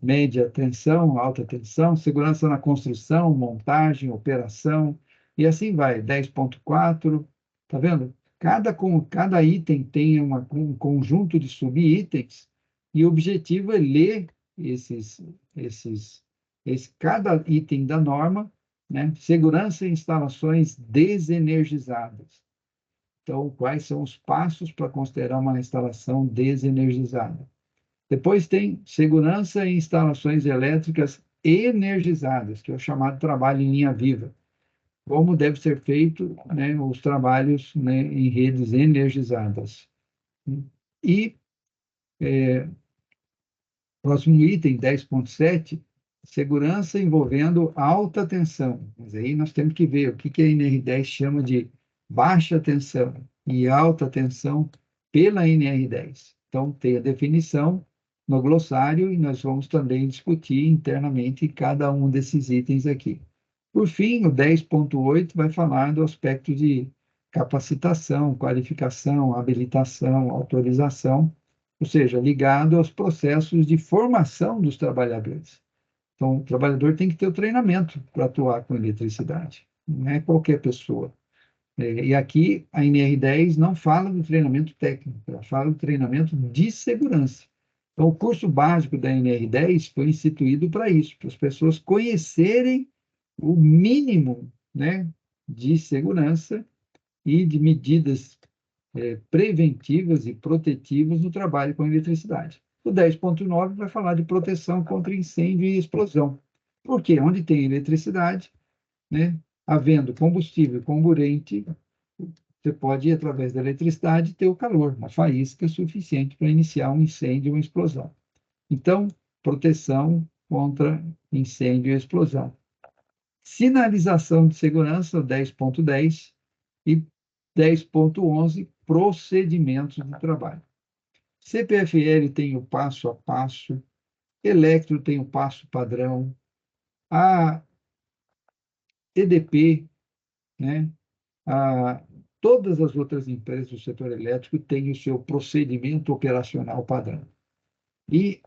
média tensão, alta tensão, segurança na construção, montagem, operação, e assim vai. 10.4, tá vendo? Cada item tem um conjunto de subitens, e o objetivo é ler cada item da norma, né? Segurança em instalações desenergizadas. Então, quais são os passos para considerar uma instalação desenergizada? Depois tem segurança em instalações elétricas energizadas, que é o chamado trabalho em linha viva. Como deve ser feito, né, os trabalhos, né, em redes energizadas. E próximo item, 10.7, segurança envolvendo alta tensão. Mas aí nós temos que ver o que a NR10 chama de baixa tensão e alta tensão pela NR10. Então, tem a definição no glossário e nós vamos também discutir internamente cada um desses itens aqui. Por fim, o 10.8 vai falar do aspecto de capacitação, qualificação, habilitação, autorização, ou seja, ligado aos processos de formação dos trabalhadores. Então, o trabalhador tem que ter o treinamento para atuar com eletricidade, não é qualquer pessoa. E aqui a NR10 não fala do treinamento técnico, ela fala do treinamento de segurança. Então, o curso básico da NR10 foi instituído para isso, para as pessoas conhecerem o mínimo, né, de segurança e de medidas preventivas e protetivas no trabalho com eletricidade. O 10.9 vai falar de proteção contra incêndio e explosão. Porque onde tem eletricidade, né, havendo combustível comburente, você pode, através da eletricidade, ter o calor, uma faísca suficiente para iniciar um incêndio ou uma explosão. Então, proteção contra incêndio e explosão. Sinalização de segurança, 10.10, e 10.11, procedimentos de trabalho. CPFL tem o passo a passo, Electro tem o passo padrão, a EDP, né, todas as outras empresas do setor elétrico têm o seu procedimento operacional padrão. E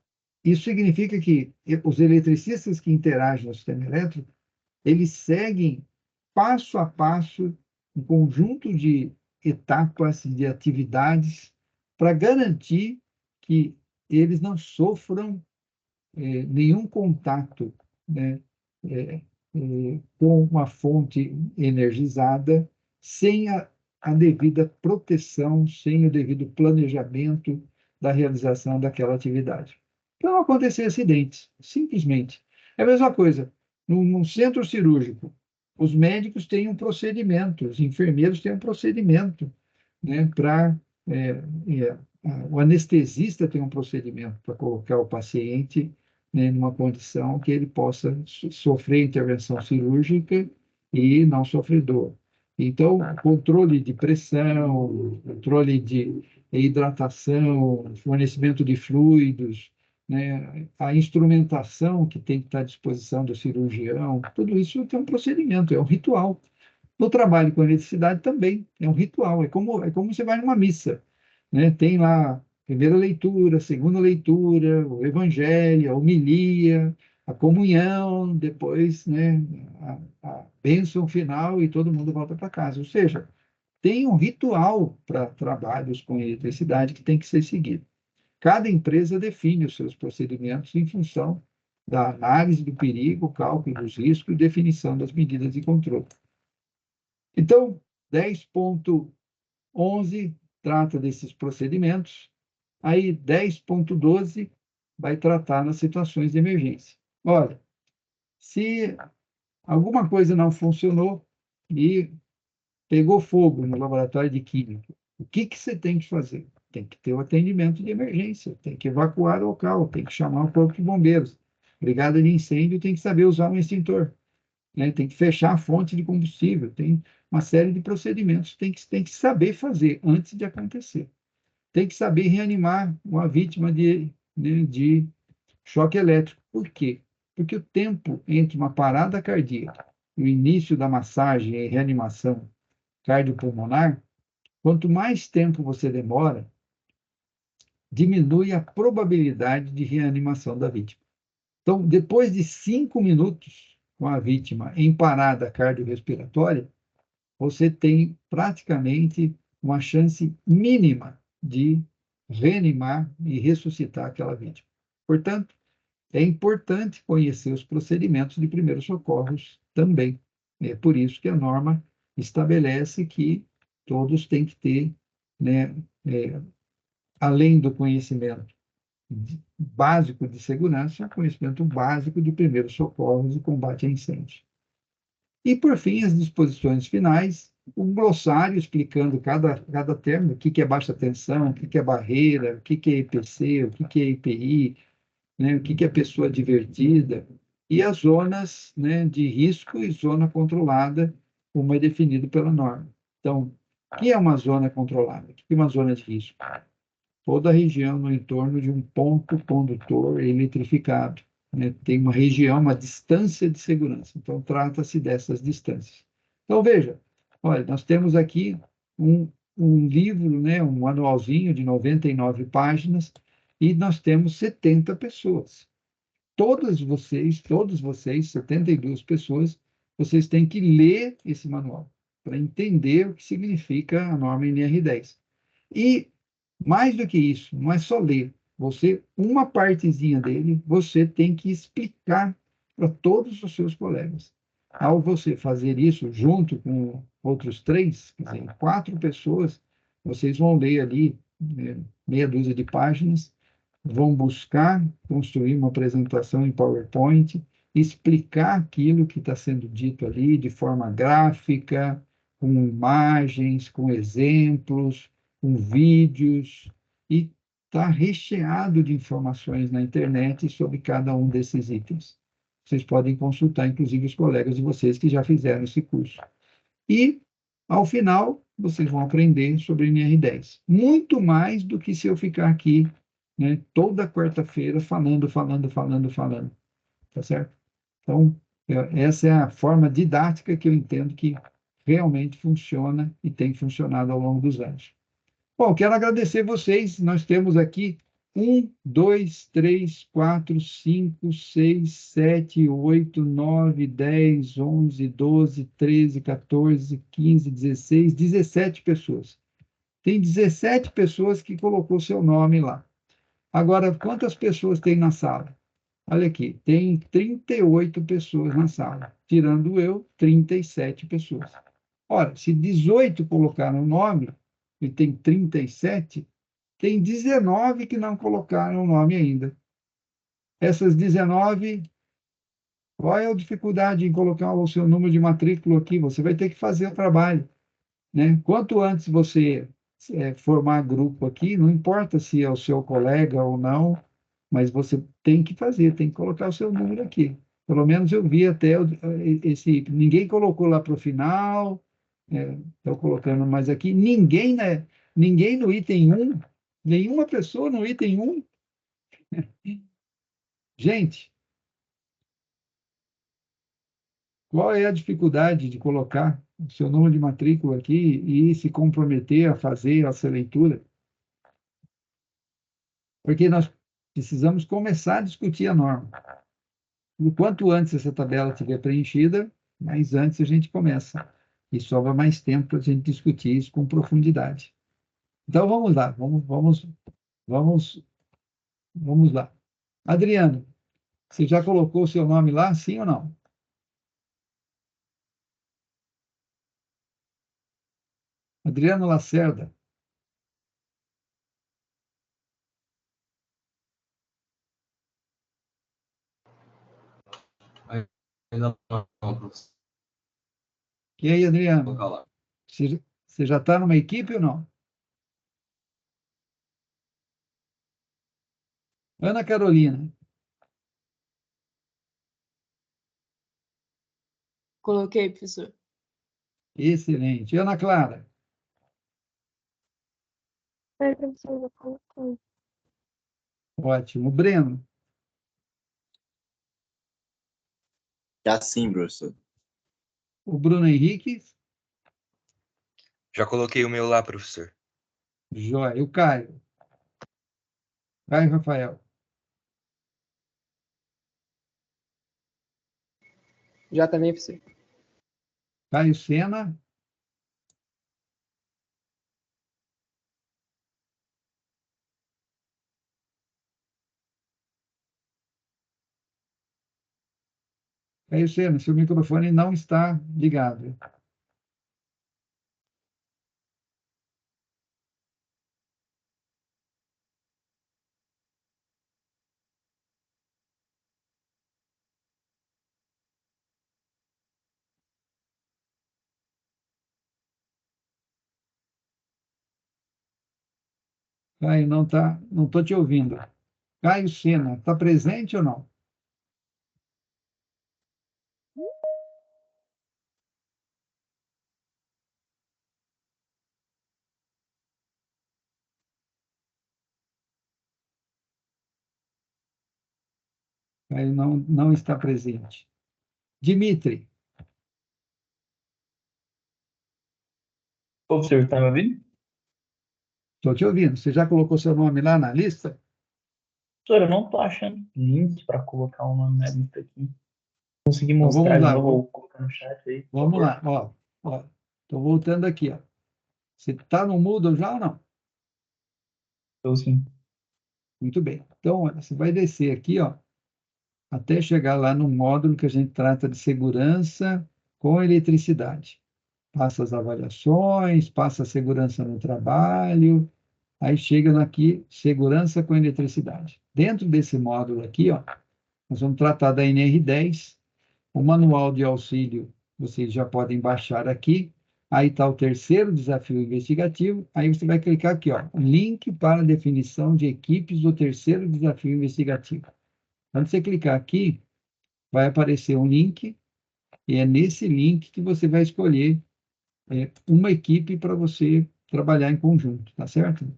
isso significa que os eletricistas que interagem no sistema elétrico, eles seguem passo a passo um conjunto de etapas, de atividades, para garantir que eles não sofram nenhum contato, né, com uma fonte energizada, sem a devida proteção, sem o devido planejamento da realização daquela atividade. Para não acontecer acidentes, simplesmente. É a mesma coisa, num centro cirúrgico, os médicos têm um procedimento, os enfermeiros têm um procedimento, né, o anestesista tem um procedimento para colocar o paciente, né, numa condição que ele possa sofrer intervenção cirúrgica e não sofrer dor. Então, controle de pressão, controle de hidratação, fornecimento de fluidos, né, a instrumentação que tem que estar à disposição do cirurgião, tudo isso tem um procedimento, é um ritual. No trabalho com eletricidade também, é um ritual, é como você vai numa missa, né? Tem lá a primeira leitura, a segunda leitura, o evangelho, a homilia, a comunhão, depois, né, a bênção final e todo mundo volta para casa. Ou seja, tem um ritual para trabalhos com eletricidade que tem que ser seguido. Cada empresa define os seus procedimentos em função da análise do perigo, cálculo dos riscos e definição das medidas de controle. Então, 10.11 trata desses procedimentos, aí 10.12 vai tratar nas situações de emergência. Olha, se alguma coisa não funcionou e pegou fogo no laboratório de química, o que você tem que fazer? Tem que ter o atendimento de emergência, tem que evacuar o local, tem que chamar o corpo de bombeiros. Brigada de incêndio tem que saber usar um extintor, né? Tem que fechar a fonte de combustível, tem uma série de procedimentos que tem que saber fazer antes de acontecer. Tem que saber reanimar uma vítima de choque elétrico. Por quê? Porque o tempo entre uma parada cardíaca e o início da massagem e reanimação cardiopulmonar, quanto mais tempo você demora, diminui a probabilidade de reanimação da vítima. Então, depois de 5 minutos com a vítima em parada cardiorrespiratória, você tem praticamente uma chance mínima de reanimar e ressuscitar aquela vítima. Portanto, é importante conhecer os procedimentos de primeiros socorros também. É por isso que a norma estabelece que todos têm que ter, né, além do conhecimento básico de segurança, conhecimento básico de primeiros socorros e combate a incêndio. E, por fim, as disposições finais, um glossário explicando cada termo, o que é baixa tensão, o que é barreira, o que é IPC, o que é IPI, né, o que é pessoa divertida, e as zonas, né, de risco e zona controlada, como é definido pela norma. Então, o que é uma zona controlada? O que é uma zona de risco? Toda a região no entorno de um ponto condutor eletrificado, né? Tem uma região, uma distância de segurança. Então, trata-se dessas distâncias. Então, veja, olha, nós temos aqui um livro, né, um manualzinho de 99 páginas, e nós temos 70 pessoas. Todos vocês, 72 pessoas, vocês têm que ler esse manual para entender o que significa a norma NR10. E mais do que isso, não é só ler. Uma partezinha dele, você tem que explicar para todos os seus colegas. Ao você fazer isso junto com outros 3, quer dizer, 4 pessoas, vocês vão ler ali, meia dúzia de páginas, vão buscar construir uma apresentação em PowerPoint, explicar aquilo que está sendo dito ali de forma gráfica, com imagens, com exemplos, com vídeos, e está recheado de informações na internet sobre cada um desses itens. Vocês podem consultar, inclusive, os colegas de vocês que já fizeram esse curso. E, ao final, vocês vão aprender sobre NR10. Muito mais do que se eu ficar aqui, né, toda quarta-feira falando. Tá certo? Então, essa é a forma didática que eu entendo que realmente funciona e tem funcionado ao longo dos anos. Bom, quero agradecer vocês. Nós temos aqui 17 pessoas. Tem 17 pessoas que colocou seu nome lá. Agora, quantas pessoas tem na sala? Olha aqui, tem 38 pessoas na sala, tirando eu, 37 pessoas. Ora, se 18 colocaram o nome e tem 37, tem 19 que não colocaram o nome ainda. Essas 19, qual é a dificuldade em colocar o seu número de matrícula aqui? Você vai ter que fazer o trabalho, né? Quanto antes você formar grupo aqui, não importa se é o seu colega ou não, mas você tem que fazer, tem que colocar o seu número aqui. Pelo menos eu vi até esse. Ninguém colocou lá para o final, estou colocando mais aqui. Ninguém, né? Ninguém no item 1, nenhuma pessoa no item 1. Gente, qual é a dificuldade de colocar o seu número de matrícula aqui e se comprometer a fazer essa leitura? Porque nós precisamos começar a discutir a norma. O quanto antes essa tabela estiver preenchida, mais antes a gente começa. E sobra mais tempo para a gente discutir isso com profundidade. Então vamos lá, vamos, vamos lá. Adriano, você já colocou o seu nome lá, sim ou não? Adriano Lacerda. Ainda não, professor. E aí, Vou Adriano, colocar lá. você já está numa equipe ou não? Ana Carolina. Coloquei, professor. Excelente. Ana Clara. Oi, professor, já coloquei. Ótimo. Breno. Já sim, professor. O Bruno Henrique. Já coloquei o meu lá, professor. Jóia. O Caio. Caio Rafael. Já também, professor. Caio Sena. Caio Sena, seu microfone não está ligado. Caio, não está, não estou te ouvindo. Caio Sena, está presente ou não? Caio não está presente. Dimitri, Ô, professor, tá me ouvindo? estou te ouvindo. Você já colocou seu nome lá na lista? Professor, eu não tô achando link para colocar o nome na lista aqui. Consegui Então, mostrar vamos de lá, novo ou colocar no chat aí, por vamos favor? lá. Ó, estou voltando aqui. Ó. Você está no Moodle já ou não? Eu sim. Muito bem. Então, olha, você vai descer aqui, ó, até chegar lá no módulo que a gente trata de segurança com eletricidade. Passa as avaliações, passa a segurança no trabalho, aí chega aqui, segurança com eletricidade. Dentro desse módulo aqui, ó, nós vamos tratar da NR10, o manual de auxílio vocês já podem baixar aqui. Aí está o terceiro desafio investigativo. Aí você vai clicar aqui, ó, link para definição de equipes do terceiro desafio investigativo. Quando você clicar aqui, vai aparecer um link, e é nesse link que você vai escolher uma equipe para você trabalhar em conjunto, tá certo?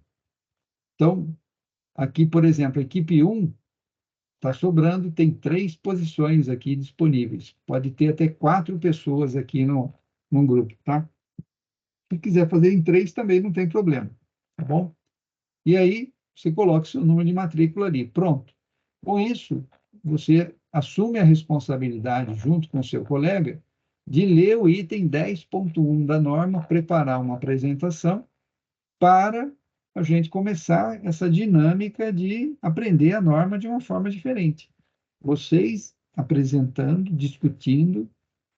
Então, aqui, por exemplo, a equipe 1 está sobrando, tem 3 posições aqui disponíveis. Pode ter até 4 pessoas aqui no grupo, tá? Se quiser fazer em 3 também não tem problema, tá bom? E aí, você coloca o seu número de matrícula ali. Pronto. Com isso, você assume a responsabilidade, junto com o seu colega, de ler o item 10.1 da norma, preparar uma apresentação para a gente começar essa dinâmica de aprender a norma de uma forma diferente. Vocês apresentando, discutindo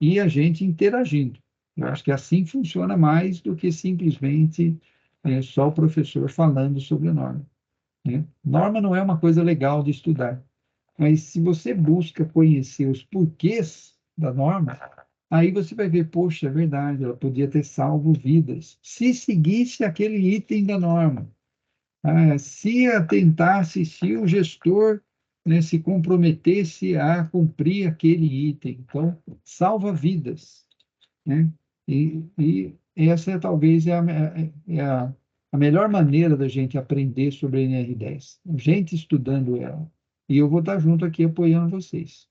e a gente interagindo. Eu acho que assim funciona mais do que simplesmente só o professor falando sobre a norma, né? Norma não é uma coisa legal de estudar, mas se você busca conhecer os porquês da norma, aí você vai ver, poxa, é verdade, ela podia ter salvo vidas, se seguisse aquele item da norma. Se atentasse, se o gestor, né, se comprometesse a cumprir aquele item. Então, salva vidas, né? E essa talvez a melhor maneira da gente aprender sobre a NR10. A gente estudando ela. E eu vou estar junto aqui apoiando vocês.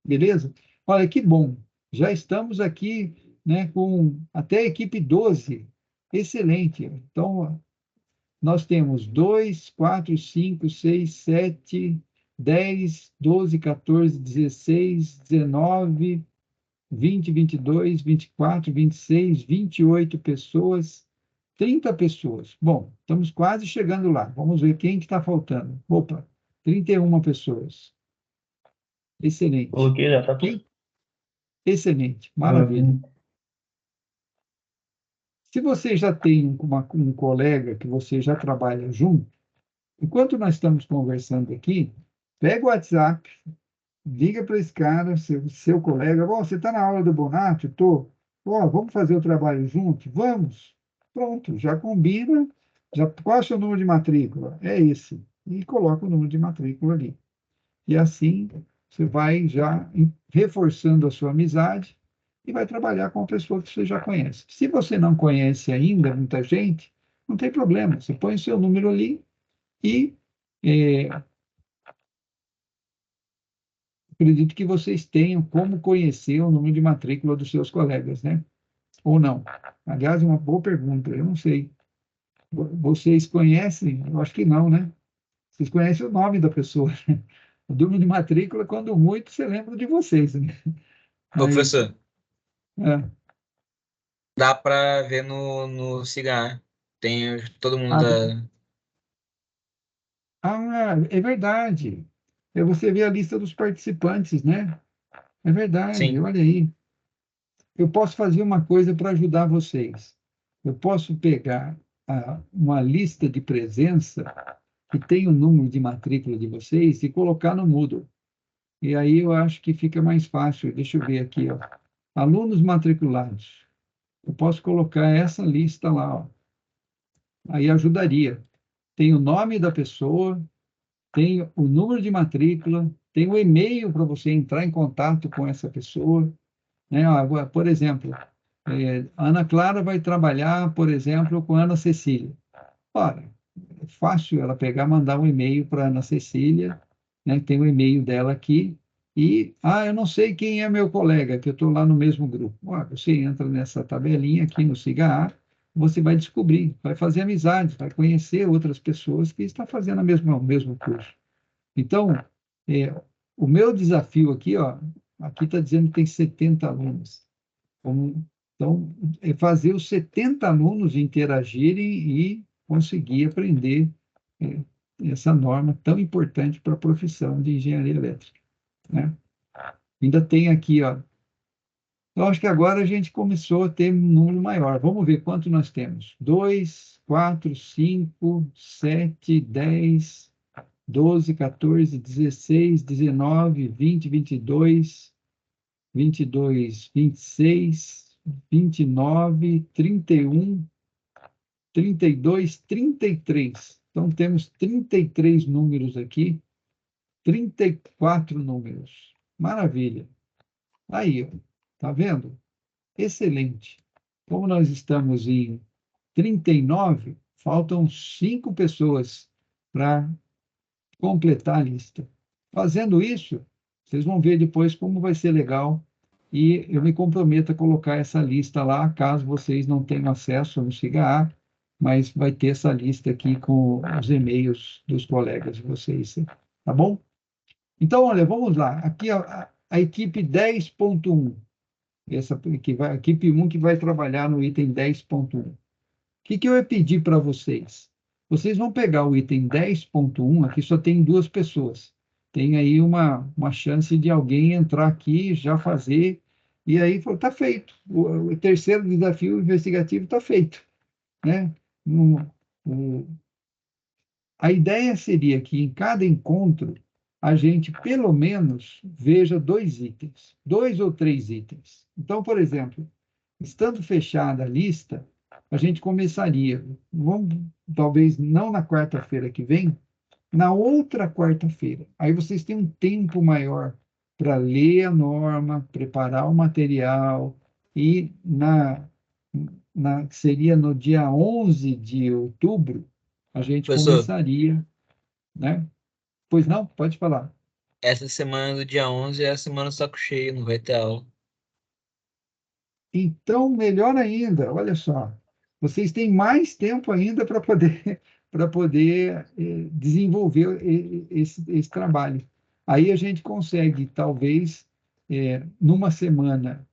Beleza? Olha, que bom. Já estamos aqui, né, com até a equipe 12. Excelente. Então, nós temos 2, 4, 5, 6, 7, 10, 12, 14, 16, 19, 20, 22, 24, 26, 28 pessoas, 30 pessoas. Bom, estamos quase chegando lá. Vamos ver quem que está faltando. Opa, 31 pessoas. Excelente. Coloquei, já tá tudo. Quem? Excelente, maravilha. Se você já tem um colega que você já trabalha junto, enquanto nós estamos conversando aqui, pega o WhatsApp, liga para esse cara, seu colega, oh, você está na aula do Bonatti? Estou. Oh, vamos fazer o trabalho junto? Vamos. Pronto, já combina. Qual é o seu número de matrícula? É esse. E coloca o número de matrícula ali. E assim você vai já reforçando a sua amizade e vai trabalhar com a pessoa que você já conhece. Se você não conhece ainda muita gente, não tem problema. Você põe o seu número ali e acredito que vocês tenham como conhecer o número de matrícula dos seus colegas, né? Ou não? Aliás, uma boa pergunta, eu não sei. Vocês conhecem? Eu acho que não, né? Vocês conhecem o nome da pessoa, né? O número de matrícula, quando muito, você lembra de vocês, né? Ô, professor, É. dá para ver no Cigar. Tem todo mundo Ah, da. é verdade. Você vê a lista dos participantes, né? É verdade, Sim. olha aí. Eu posso fazer uma coisa para ajudar vocês. Eu posso pegar uma lista de presença que tem o número de matrícula de vocês e colocar no Moodle. E aí eu acho que fica mais fácil. Deixa eu ver aqui, ó. Alunos matriculados. Eu posso colocar essa lista lá, ó. Aí ajudaria. Tem o nome da pessoa, tem o número de matrícula, tem o e-mail para você entrar em contato com essa pessoa, né? Por exemplo, a Ana Clara vai trabalhar, por exemplo, com a Ana Cecília. Ora, é fácil ela pegar, mandar um e-mail para a Ana Cecília, né? Tem o e-mail dela aqui, e, eu não sei quem é meu colega, que eu estou lá no mesmo grupo. Você entra nessa tabelinha aqui no SIGA, você vai descobrir, vai fazer amizades, vai conhecer outras pessoas que estão fazendo o mesmo curso. Então, o meu desafio aqui, ó, aqui está dizendo que tem 70 alunos. Então, é fazer os 70 alunos interagirem e conseguir aprender essa norma tão importante para a profissão de engenharia elétrica, né? Ainda tem aqui, ó. Eu acho que agora a gente começou a ter um número maior. Vamos ver quanto nós temos. 2, 4, 5, 7, 10, 12, 14, 16, 19, 20, 22, 22, 26, 29, 31, 32, 33. Então, temos 33 números aqui, 34 números. Maravilha. Aí, ó, tá vendo? Excelente. Como nós estamos em 39, faltam 5 pessoas para completar a lista. Fazendo isso, vocês vão ver depois como vai ser legal e eu me comprometo a colocar essa lista lá, caso vocês não tenham acesso no SIGA, mas vai ter essa lista aqui com os e-mails dos colegas de vocês, tá bom? Então, olha, vamos lá. Aqui a equipe 10.1, a equipe 1 que vai trabalhar no item 10.1. O que eu ia pedir para vocês? Vocês vão pegar o item 10.1, aqui só tem 2 pessoas. Tem aí uma chance de alguém entrar aqui, já fazer, e aí está feito. O terceiro desafio investigativo está feito, né? A ideia seria que em cada encontro a gente, pelo menos, veja 2 itens, 2 ou 3 itens. Então, por exemplo, estando fechada a lista, a gente começaria, vamos, talvez não na quarta-feira que vem, na outra quarta-feira. Aí vocês têm um tempo maior para ler a norma, preparar o material, e seria no dia 11 de outubro, a gente Professor, começaria, né? Pois não? Pode falar. essa semana do dia 11 é a semana do saco cheio, não vai ter aula. Então, melhor ainda, olha só, vocês têm mais tempo ainda para poder, para poder desenvolver esse trabalho. Aí a gente consegue, talvez, numa semana,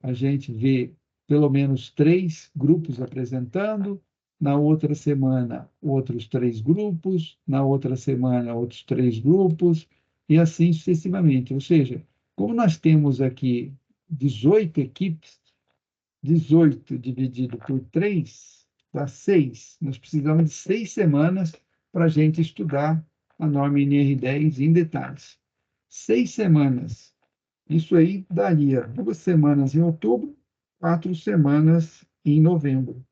a gente vê pelo menos 3 grupos apresentando, na outra semana, outros 3 grupos, na outra semana, outros 3 grupos, e assim sucessivamente. Ou seja, como nós temos aqui 18 equipes, 18 dividido por 3 dá 6. Nós precisamos de 6 semanas para a gente estudar a norma NR10 em detalhes. 6 semanas. Isso aí daria 2 semanas em outubro, 4 semanas em novembro.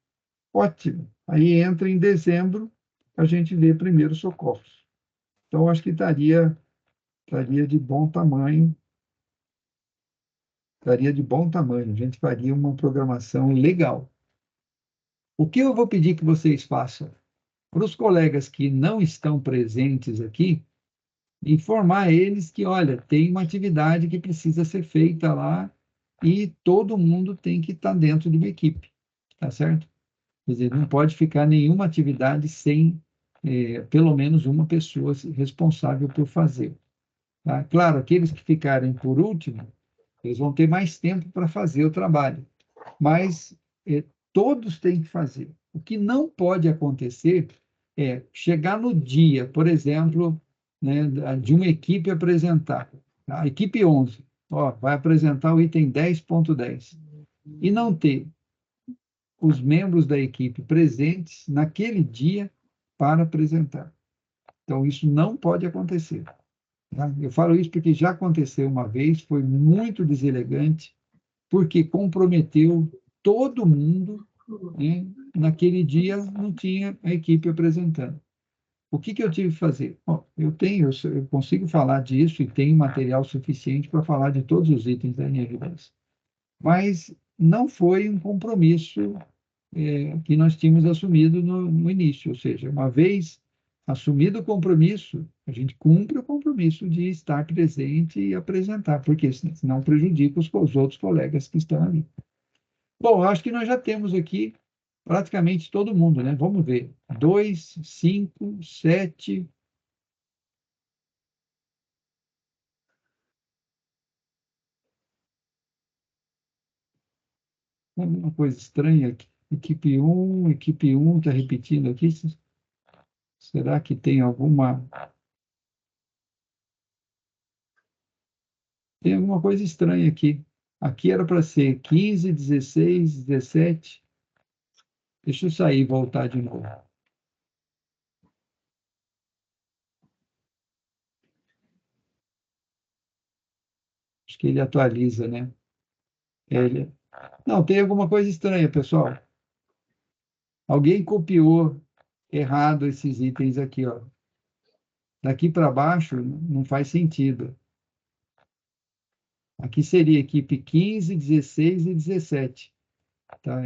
Ótimo. Aí entra em dezembro, a gente vê primeiros socorros. Então, acho que estaria de bom tamanho. Estaria de bom tamanho. A gente faria uma programação legal. O que eu vou pedir que vocês façam? Para os colegas que não estão presentes aqui, informar eles que, olha, tem uma atividade que precisa ser feita lá e todo mundo tem que estar dentro de uma equipe, tá certo? Quer dizer, não pode ficar nenhuma atividade sem pelo menos uma pessoa responsável por fazer. Tá? Claro, aqueles que ficarem por último, eles vão ter mais tempo para fazer o trabalho, mas todos têm que fazer. O que não pode acontecer é chegar no dia, por exemplo, né, de uma equipe apresentar, a equipe 11, ó, vai apresentar o item 10.10, e não ter os membros da equipe presentes naquele dia para apresentar. Então, isso não pode acontecer. Tá? Eu falo isso porque já aconteceu uma vez, foi muito deselegante, porque comprometeu todo mundo, né? Naquele dia não tinha a equipe apresentando. O que eu tive que fazer? Bom, eu consigo falar disso e tenho material suficiente para falar de todos os itens da NR10. Mas não foi um compromisso que nós tínhamos assumido no início, ou seja, uma vez assumido o compromisso, a gente cumpre o compromisso de estar presente e apresentar, porque senão prejudica os outros colegas que estão ali. Bom, acho que nós já temos aqui praticamente todo mundo, né? Vamos ver. 2, 5, 7. Uma coisa estranha aqui. Equipe 1 está repetindo aqui. Será que tem alguma. Tem alguma coisa estranha aqui. Aqui era para ser 15, 16, 17. Deixa eu sair e voltar de novo. Acho que ele atualiza, né? Não, tem alguma coisa estranha, pessoal. Alguém copiou errado esses itens aqui, ó. Daqui para baixo não faz sentido. Aqui seria equipe 15, 16 e 17. Tá?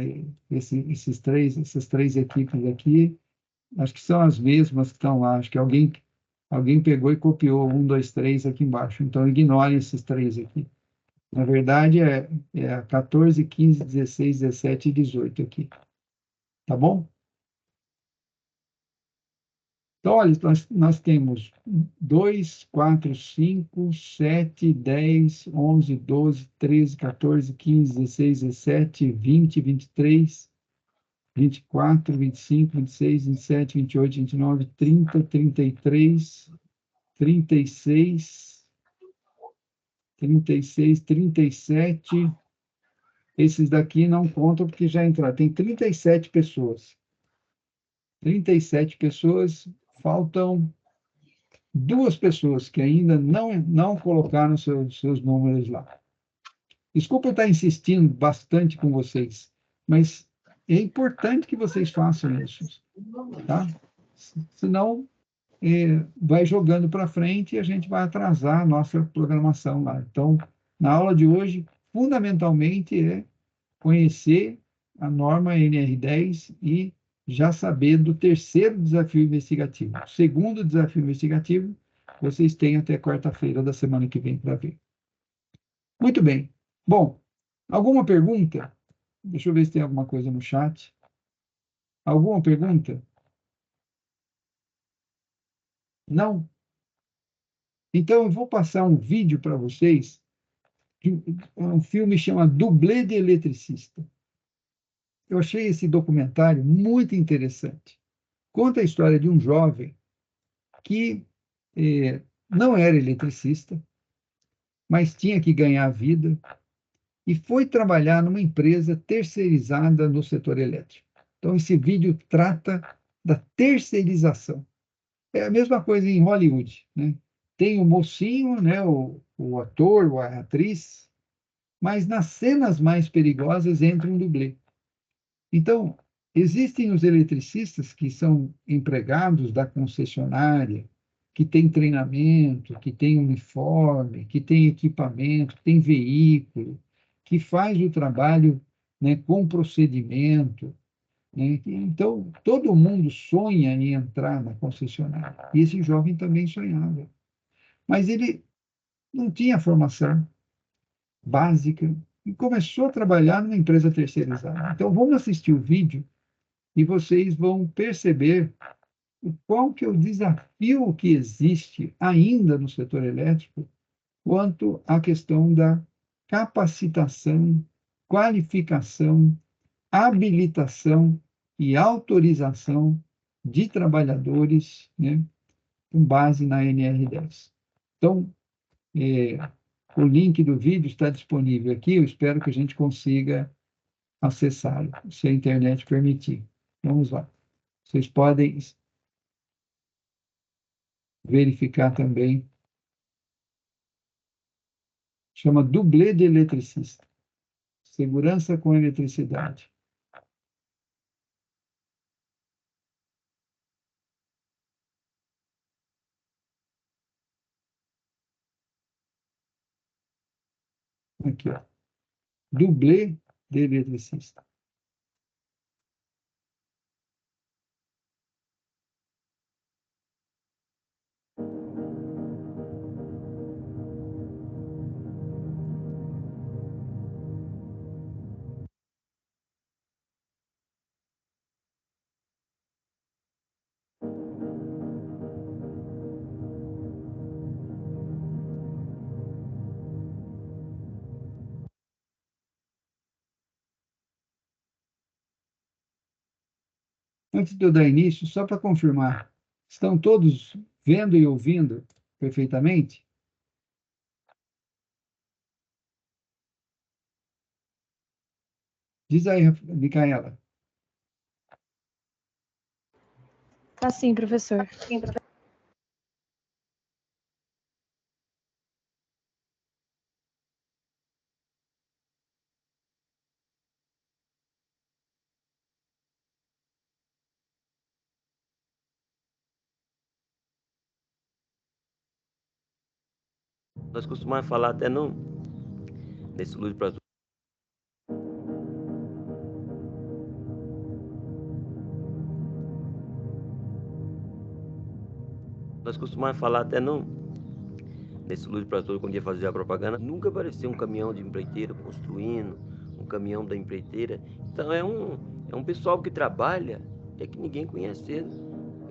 Essas três equipes aqui, acho que são as mesmas que estão lá. Acho que alguém pegou e copiou 1, 2, 3 aqui embaixo. Então, ignore esses três aqui. Na verdade, é 14, 15, 16, 17 e 18 aqui. Tá bom? Então, olha, nós temos 2, 4, 5, 7, 10, 11, 12, 13, 14, 15, 16, 17, 20, 23, 24, 25, 26, 27, 28, 29, 30, 33, 36, 36, 37. Esses daqui não contam porque já entraram. Tem 37 pessoas. 37 pessoas, faltam 2 pessoas que ainda não colocaram seus números lá. Desculpa eu estar insistindo bastante com vocês, mas é importante que vocês façam isso, tá? Senão, vai jogando para frente e a gente vai atrasar a nossa programação lá. Então, na aula de hoje, fundamentalmente é conhecer a norma NR10 e já saber do terceiro desafio investigativo. O segundo desafio investigativo, vocês têm até quarta-feira da semana que vem para ver. Muito bem. Bom, alguma pergunta? Deixa eu ver se tem alguma coisa no chat. Alguma pergunta? Não? Então, eu vou passar um vídeo para vocês. Um filme chama Dublê de Eletricista. Eu achei esse documentário muito interessante. Conta a história de um jovem que não era eletricista, mas tinha que ganhar a vida e foi trabalhar numa empresa terceirizada no setor elétrico. Então, esse vídeo trata da terceirização. É a mesma coisa em Hollywood, né? Tem o mocinho, né, o ator ou a atriz, mas nas cenas mais perigosas entra um dublê. Então, existem os eletricistas que são empregados da concessionária, que têm treinamento, que têm uniforme, que têm equipamento, que têm veículo, que faz o trabalho, né, com procedimento, né? Então, todo mundo sonha em entrar na concessionária. E esse jovem também sonhava. Mas ele não tinha formação básica e começou a trabalhar numa empresa terceirizada. Então, vamos assistir o vídeo e vocês vão perceber qual que é o desafio que existe ainda no setor elétrico quanto à questão da capacitação, qualificação, habilitação e autorização de trabalhadores, né, com base na NR10. Então, o link do vídeo está disponível aqui, eu espero que a gente consiga acessá-lo, se a internet permitir. Vamos lá. Vocês podem verificar também. Chama dublê de eletricista. Segurança com eletricidade. Aqui, ó. Dublê de eletricista. Antes de eu dar início, só para confirmar, estão todos vendo e ouvindo perfeitamente? Diz aí, Micaela. Tá sim, professor. Nós costumamos falar até nesse Luz para Todos. Nós costumamos falar até nesse Luz para Todos, quando ia fazer a propaganda, nunca apareceu um caminhão de empreiteira construindo, um caminhão da empreiteira. Então é um pessoal que trabalha, é que ninguém conhece ele.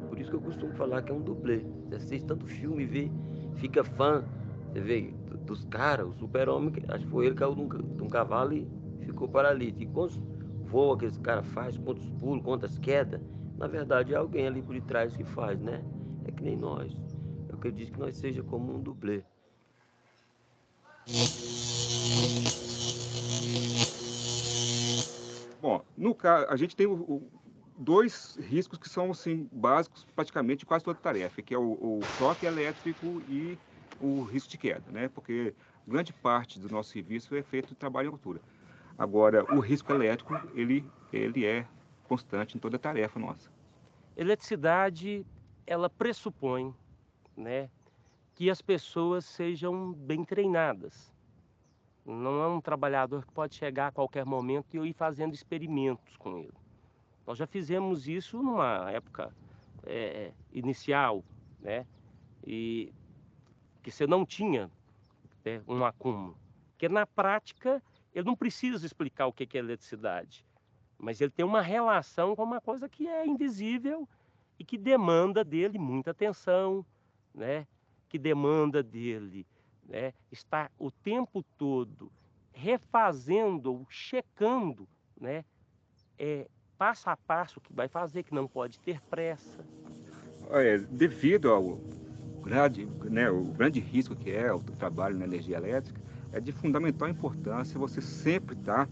É por isso que eu costumo falar que é um dublê. Você assiste tanto filme e vê, fica fã, você vê, dos caras, o super-homem, acho que foi ele que caiu de um cavalo e ficou paralítico. E quantos voos que esse cara faz, quantos pulos, quantas quedas, na verdade é alguém ali por detrás que faz, né? É que nem nós. Eu acredito que nós seja como um dublê. Bom, no caso, a gente tem dois riscos que são assim, básicos praticamente de quase toda tarefa, que é o choque elétrico e o risco de queda, né? Porque grande parte do nosso serviço é feito de trabalho em altura. Agora, o risco elétrico, ele é constante em toda tarefa nossa. Eletricidade, ela pressupõe, né, que as pessoas sejam bem treinadas. Não é um trabalhador que pode chegar a qualquer momento e eu ir fazendo experimentos com ele. Nós já fizemos isso numa época inicial, né? E que você não tinha, né, um acúmulo. Porque na prática ele não precisa explicar o que é eletricidade, mas ele tem uma relação com uma coisa que é invisível e que demanda dele muita atenção, né? Que demanda dele, né, estar o tempo todo refazendo ou checando, né, passo a passo o que vai fazer, que não pode ter pressa. Devido ao grande risco que é o trabalho na energia elétrica, é de fundamental importância você sempre estar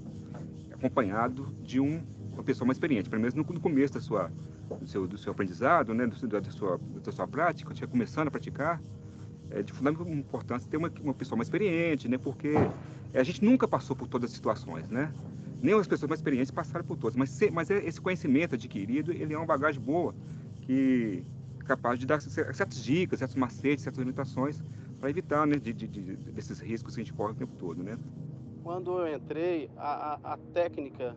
acompanhado de uma pessoa mais experiente, pelo menos no começo do seu aprendizado, né, da sua prática, quando estiver começando a praticar, é de fundamental importância ter uma pessoa mais experiente, né, porque a gente nunca passou por todas as situações, né? Nem as pessoas mais experientes passaram por todas, mas esse conhecimento adquirido, ele é uma bagagem boa que é capaz de dar certas dicas, certos macetes, certas limitações para evitar, né, desses riscos que a gente corre o tempo todo, né? Quando eu entrei, a técnica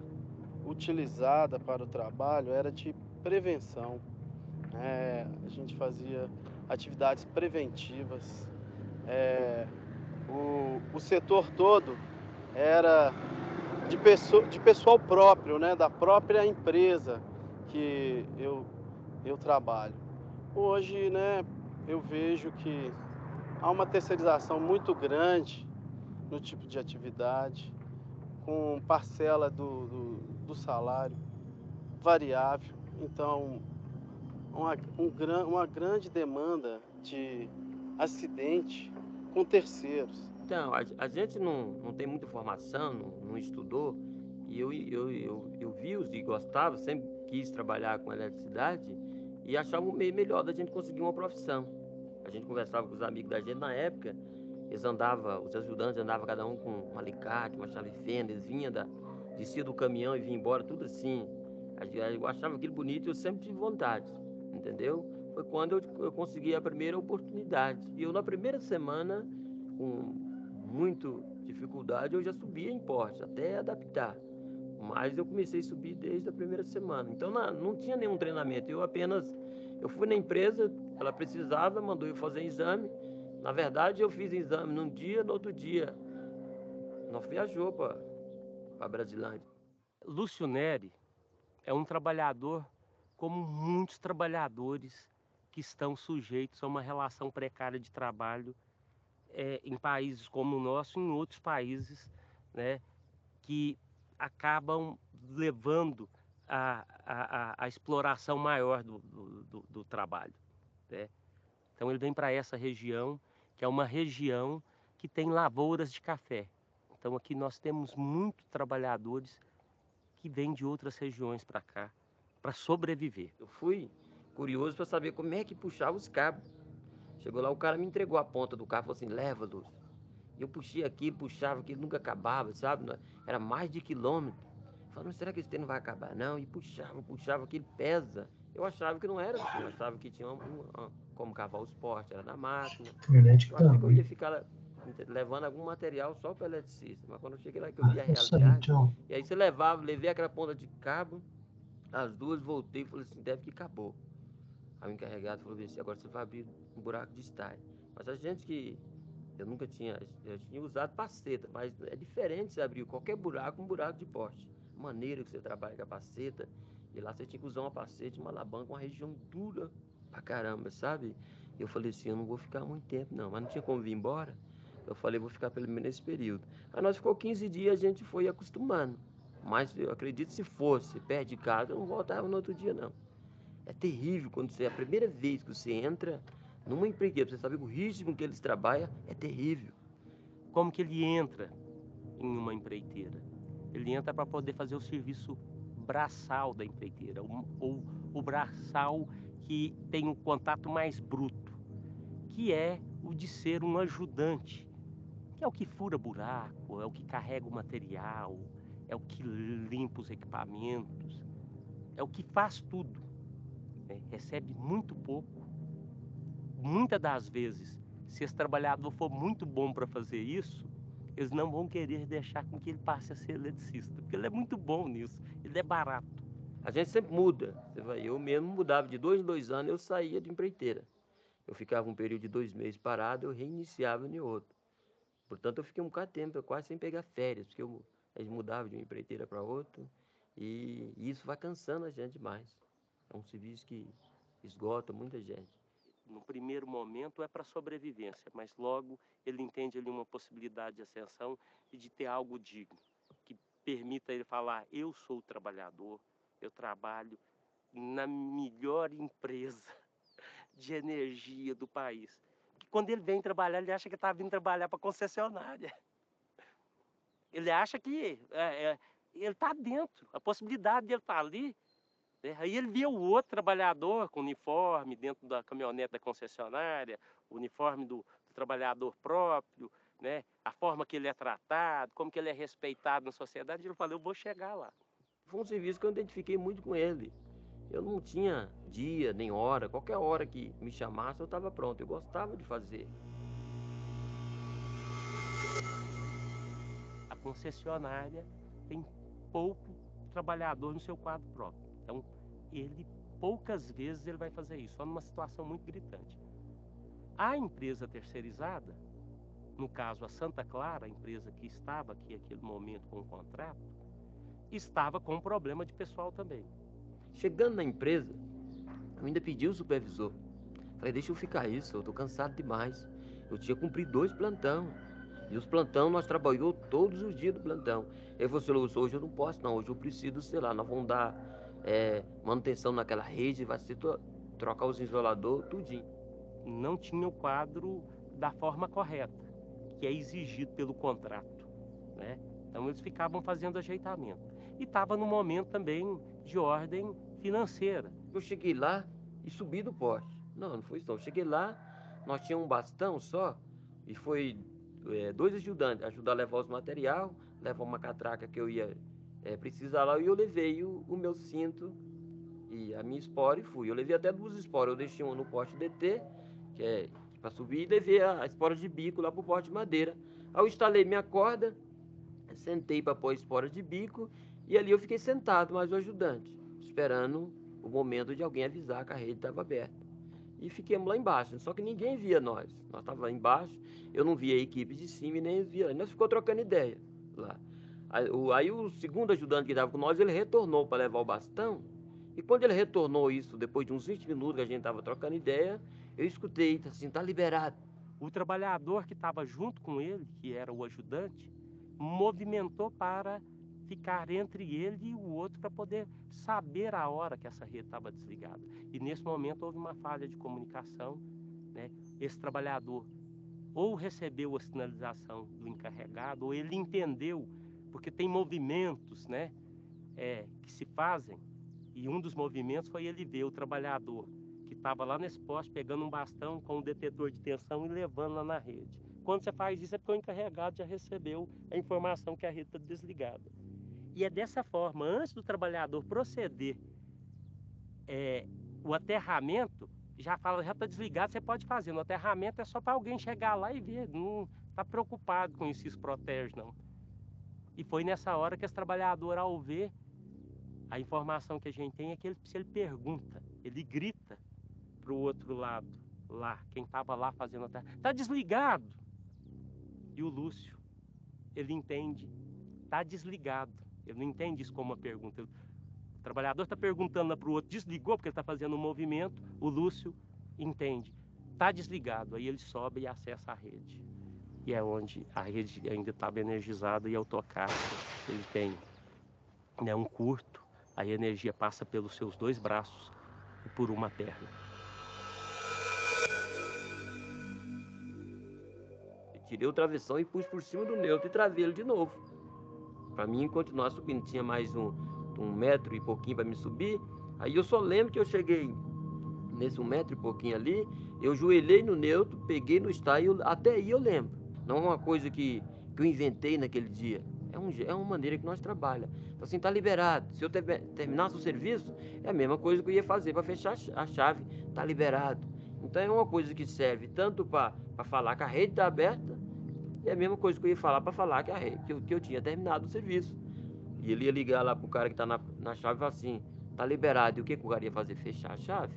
utilizada para o trabalho era de prevenção. A gente fazia atividades preventivas. O setor todo era de pessoal próprio, né, da própria empresa que eu trabalho. Hoje, né, eu vejo que há uma terceirização muito grande no tipo de atividade, com parcela do salário variável. Então, uma grande demanda de acidente com terceiros. Então, a gente não tem muita formação, não estudou, e eu vi-os e gostava, sempre quis trabalhar com eletricidade e achava um meio melhor da gente conseguir uma profissão. A gente conversava com os amigos da gente na época, os ajudantes andavam cada um com um alicate, uma chave fenda, eles descia do caminhão e vinham embora, tudo assim. Eu achava aquilo bonito e eu sempre tive vontade, entendeu? Foi quando eu consegui a primeira oportunidade. E eu, na primeira semana, com muita dificuldade, eu já subia em porte, até adaptar. Mas eu comecei a subir desde a primeira semana. Então não tinha nenhum treinamento. Eu fui na empresa, ela precisava, mandou eu fazer exame. Na verdade, eu fiz exame num dia, no outro dia. Nós viajou para Brasilândia. Lúcio Neri é um trabalhador como muitos trabalhadores que estão sujeitos a uma relação precária de trabalho em países como o nosso e em outros países, né, que acabam levando a exploração maior do trabalho, né? Então ele vem para essa região, que é uma região que tem lavouras de café. Então aqui nós temos muitos trabalhadores que vêm de outras regiões para cá, para sobreviver. Eu fui curioso para saber como é que puxava os cabos. Chegou lá, o cara me entregou a ponta do carro, falou assim, leva, Lúcio. E eu puxei aqui, puxava, que nunca acabava, sabe? Era mais de quilômetro. Falei, será que esse trem não vai acabar? Não, e puxava, que ele pesa. Eu achava que não era assim, eu achava que tinha como cavar os portes, era na máquina. Eu achei que eu ia ficar levando algum material só para eletricista. Mas quando eu cheguei lá que eu vi a realidade, e aí você levei aquela ponta de cabo, as duas, voltei e falei assim, deve que acabou. Aí o encarregado falou assim, agora você vai abrir um buraco de estágio. Mas a gente que eu tinha usado paceta, mas é diferente você abrir qualquer buraco, um buraco de poste. A maneira que você trabalha com a paceta, e lá você tinha que usar uma paceta, uma alavanca, uma região dura pra caramba, sabe? E eu falei assim, eu não vou ficar muito tempo não, mas não tinha como vir embora. Eu falei, vou ficar pelo menos nesse período. Aí nós ficou 15 dias, a gente foi acostumando. Mas eu acredito que se fosse perto de casa, eu não voltava no outro dia não. É terrível quando a primeira vez que você entra numa empreiteira, você sabe que o ritmo que eles trabalham é terrível. Como que ele entra em uma empreiteira? Ele entra para poder fazer o serviço braçal da empreiteira, ou o braçal que tem um contato mais bruto, que é o de ser um ajudante, que é o que fura buraco, é o que carrega o material, é o que limpa os equipamentos, é o que faz tudo. Recebe muito pouco. Muitas das vezes, se esse trabalhador for muito bom para fazer isso, eles não vão querer deixar com que ele passe a ser eletricista, porque ele é muito bom nisso, ele é barato. A gente sempre muda. Eu mesmo mudava de 2 em 2 anos, eu saía de empreiteira. Eu ficava um período de 2 meses parado, eu reiniciava em outro. Portanto, eu fiquei um bocado de tempo, quase sem pegar férias, porque a gente mudava de uma empreiteira para outra, e isso vai cansando a gente demais. É um serviço que esgota muita gente. No primeiro momento é para sobrevivência, mas logo ele entende ali uma possibilidade de ascensão e de ter algo digno, que permita ele falar, eu sou trabalhador, eu trabalho na melhor empresa de energia do país. Que quando ele vem trabalhar, ele acha que está vindo trabalhar para concessionária. Ele acha que ele está dentro, a possibilidade de ele estar ali. Aí ele vê o outro trabalhador com uniforme dentro da caminhonete da concessionária, o uniforme do trabalhador próprio, né? A forma que ele é tratado, como que ele é respeitado na sociedade. Ele falou, eu vou chegar lá. Foi um serviço que eu identifiquei muito com ele. Eu não tinha dia nem hora, qualquer hora que me chamasse eu estava pronto, eu gostava de fazer. A concessionária tem pouco trabalhador no seu quadro próprio. Então, poucas vezes ele vai fazer isso, só numa situação muito gritante. A empresa terceirizada, no caso a Santa Clara, a empresa que estava aqui naquele momento com o contrato, estava com um problema de pessoal também. Chegando na empresa, eu ainda pedi o supervisor. Falei, deixa eu ficar isso, eu estou cansado demais. Eu tinha cumprido 2 plantão. E os plantão nós trabalhamos todos os dias do plantão. Ele falou assim, hoje eu não posso não, hoje eu preciso, sei lá, nós vamos dar manutenção naquela rede, vai ser trocar os isoladores, tudinho. Não tinha o quadro da forma correta, que é exigido pelo contrato, né? Então eles ficavam fazendo ajeitamento. E estava no momento também de ordem financeira. Eu cheguei lá e subi do poste. Não foi isso não. Eu cheguei lá, nós tínhamos um bastão só, e foi 2 ajudantes, ajudar a levar os material, levar uma catraca que eu ia precisar lá, e eu levei o meu cinto e a minha espora e fui. Eu levei até 2 esporas, eu deixei uma no poste DT, que é para subir, e levei a espora de bico lá pro poste de madeira. Aí eu instalei minha corda, sentei para pôr a espora de bico, e ali eu fiquei sentado, mais o ajudante, esperando o momento de alguém avisar que a rede estava aberta. E fiquemos lá embaixo, só que ninguém via nós. Nós estávamos lá embaixo, eu não via a equipe de cima e nem via. Nós ficamos trocando ideia lá. Aí o segundo ajudante que estava com nós, ele retornou para levar o bastão. E quando ele retornou isso, depois de uns 20 minutos que a gente estava trocando ideia, eu escutei, assim, tá liberado. O trabalhador que estava junto com ele, que era o ajudante, movimentou para ficar entre ele e o outro para poder saber a hora que essa rede estava desligada. E nesse momento houve uma falha de comunicação, né? Esse trabalhador ou recebeu a sinalização do encarregado, ou ele entendeu, porque tem movimentos, né, que se fazem, e um dos movimentos foi ele ver o trabalhador que estava lá nesse poste pegando um bastão com um detetor de tensão e levando lá na rede. Quando você faz isso é porque o encarregado já recebeu a informação que a rede está desligada. E é dessa forma, antes do trabalhador proceder o aterramento, já fala, já está desligado, você pode fazer. No aterramento é só para alguém chegar lá e ver. Não está preocupado com isso, se protege, não. E foi nessa hora que esse trabalhador, ao ver, a informação que a gente tem é que se ele pergunta, ele grita para o outro lado, lá, quem estava lá fazendo a tarefa, está desligado. E o Lúcio, ele entende, está desligado. Ele não entende isso como uma pergunta. O trabalhador está perguntando para o outro, desligou porque ele está fazendo um movimento, o Lúcio entende, está desligado. Aí ele sobe e acessa a rede. E é onde a rede ainda estava energizada e ao tocar, ele tem, né, um curto, a energia passa pelos seus 2 braços e por uma perna. Eu tirei o travessão e pus por cima do neutro e travei ele de novo. Para mim continuar subindo, tinha mais um metro e pouquinho para me subir. Aí eu só lembro que eu cheguei nesse 1 metro e pouquinho ali, eu joelhei no neutro, peguei no start, até aí eu lembro. Não é uma coisa que eu inventei naquele dia. É uma maneira que nós trabalhamos. Então, assim, tá liberado. Se eu terminasse o serviço, é a mesma coisa que eu ia fazer para fechar a chave. Tá liberado. Então, é uma coisa que serve tanto para falar que a rede está aberta, é a mesma coisa que eu ia falar para falar que eu tinha terminado o serviço. E ele ia ligar lá pro cara que tá na chave e falar assim, tá liberado. E o que o cara ia fazer? Fechar a chave.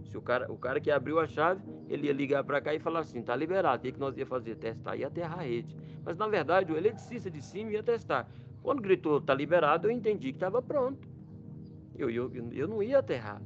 Se o cara que abriu a chave, ele ia ligar para cá e falar assim, tá liberado. O que nós ia fazer? Testar e aterrar a rede. Mas, na verdade, o eletricista de cima ia testar. Quando gritou, tá liberado, eu entendi que estava pronto. Eu não ia aterrar.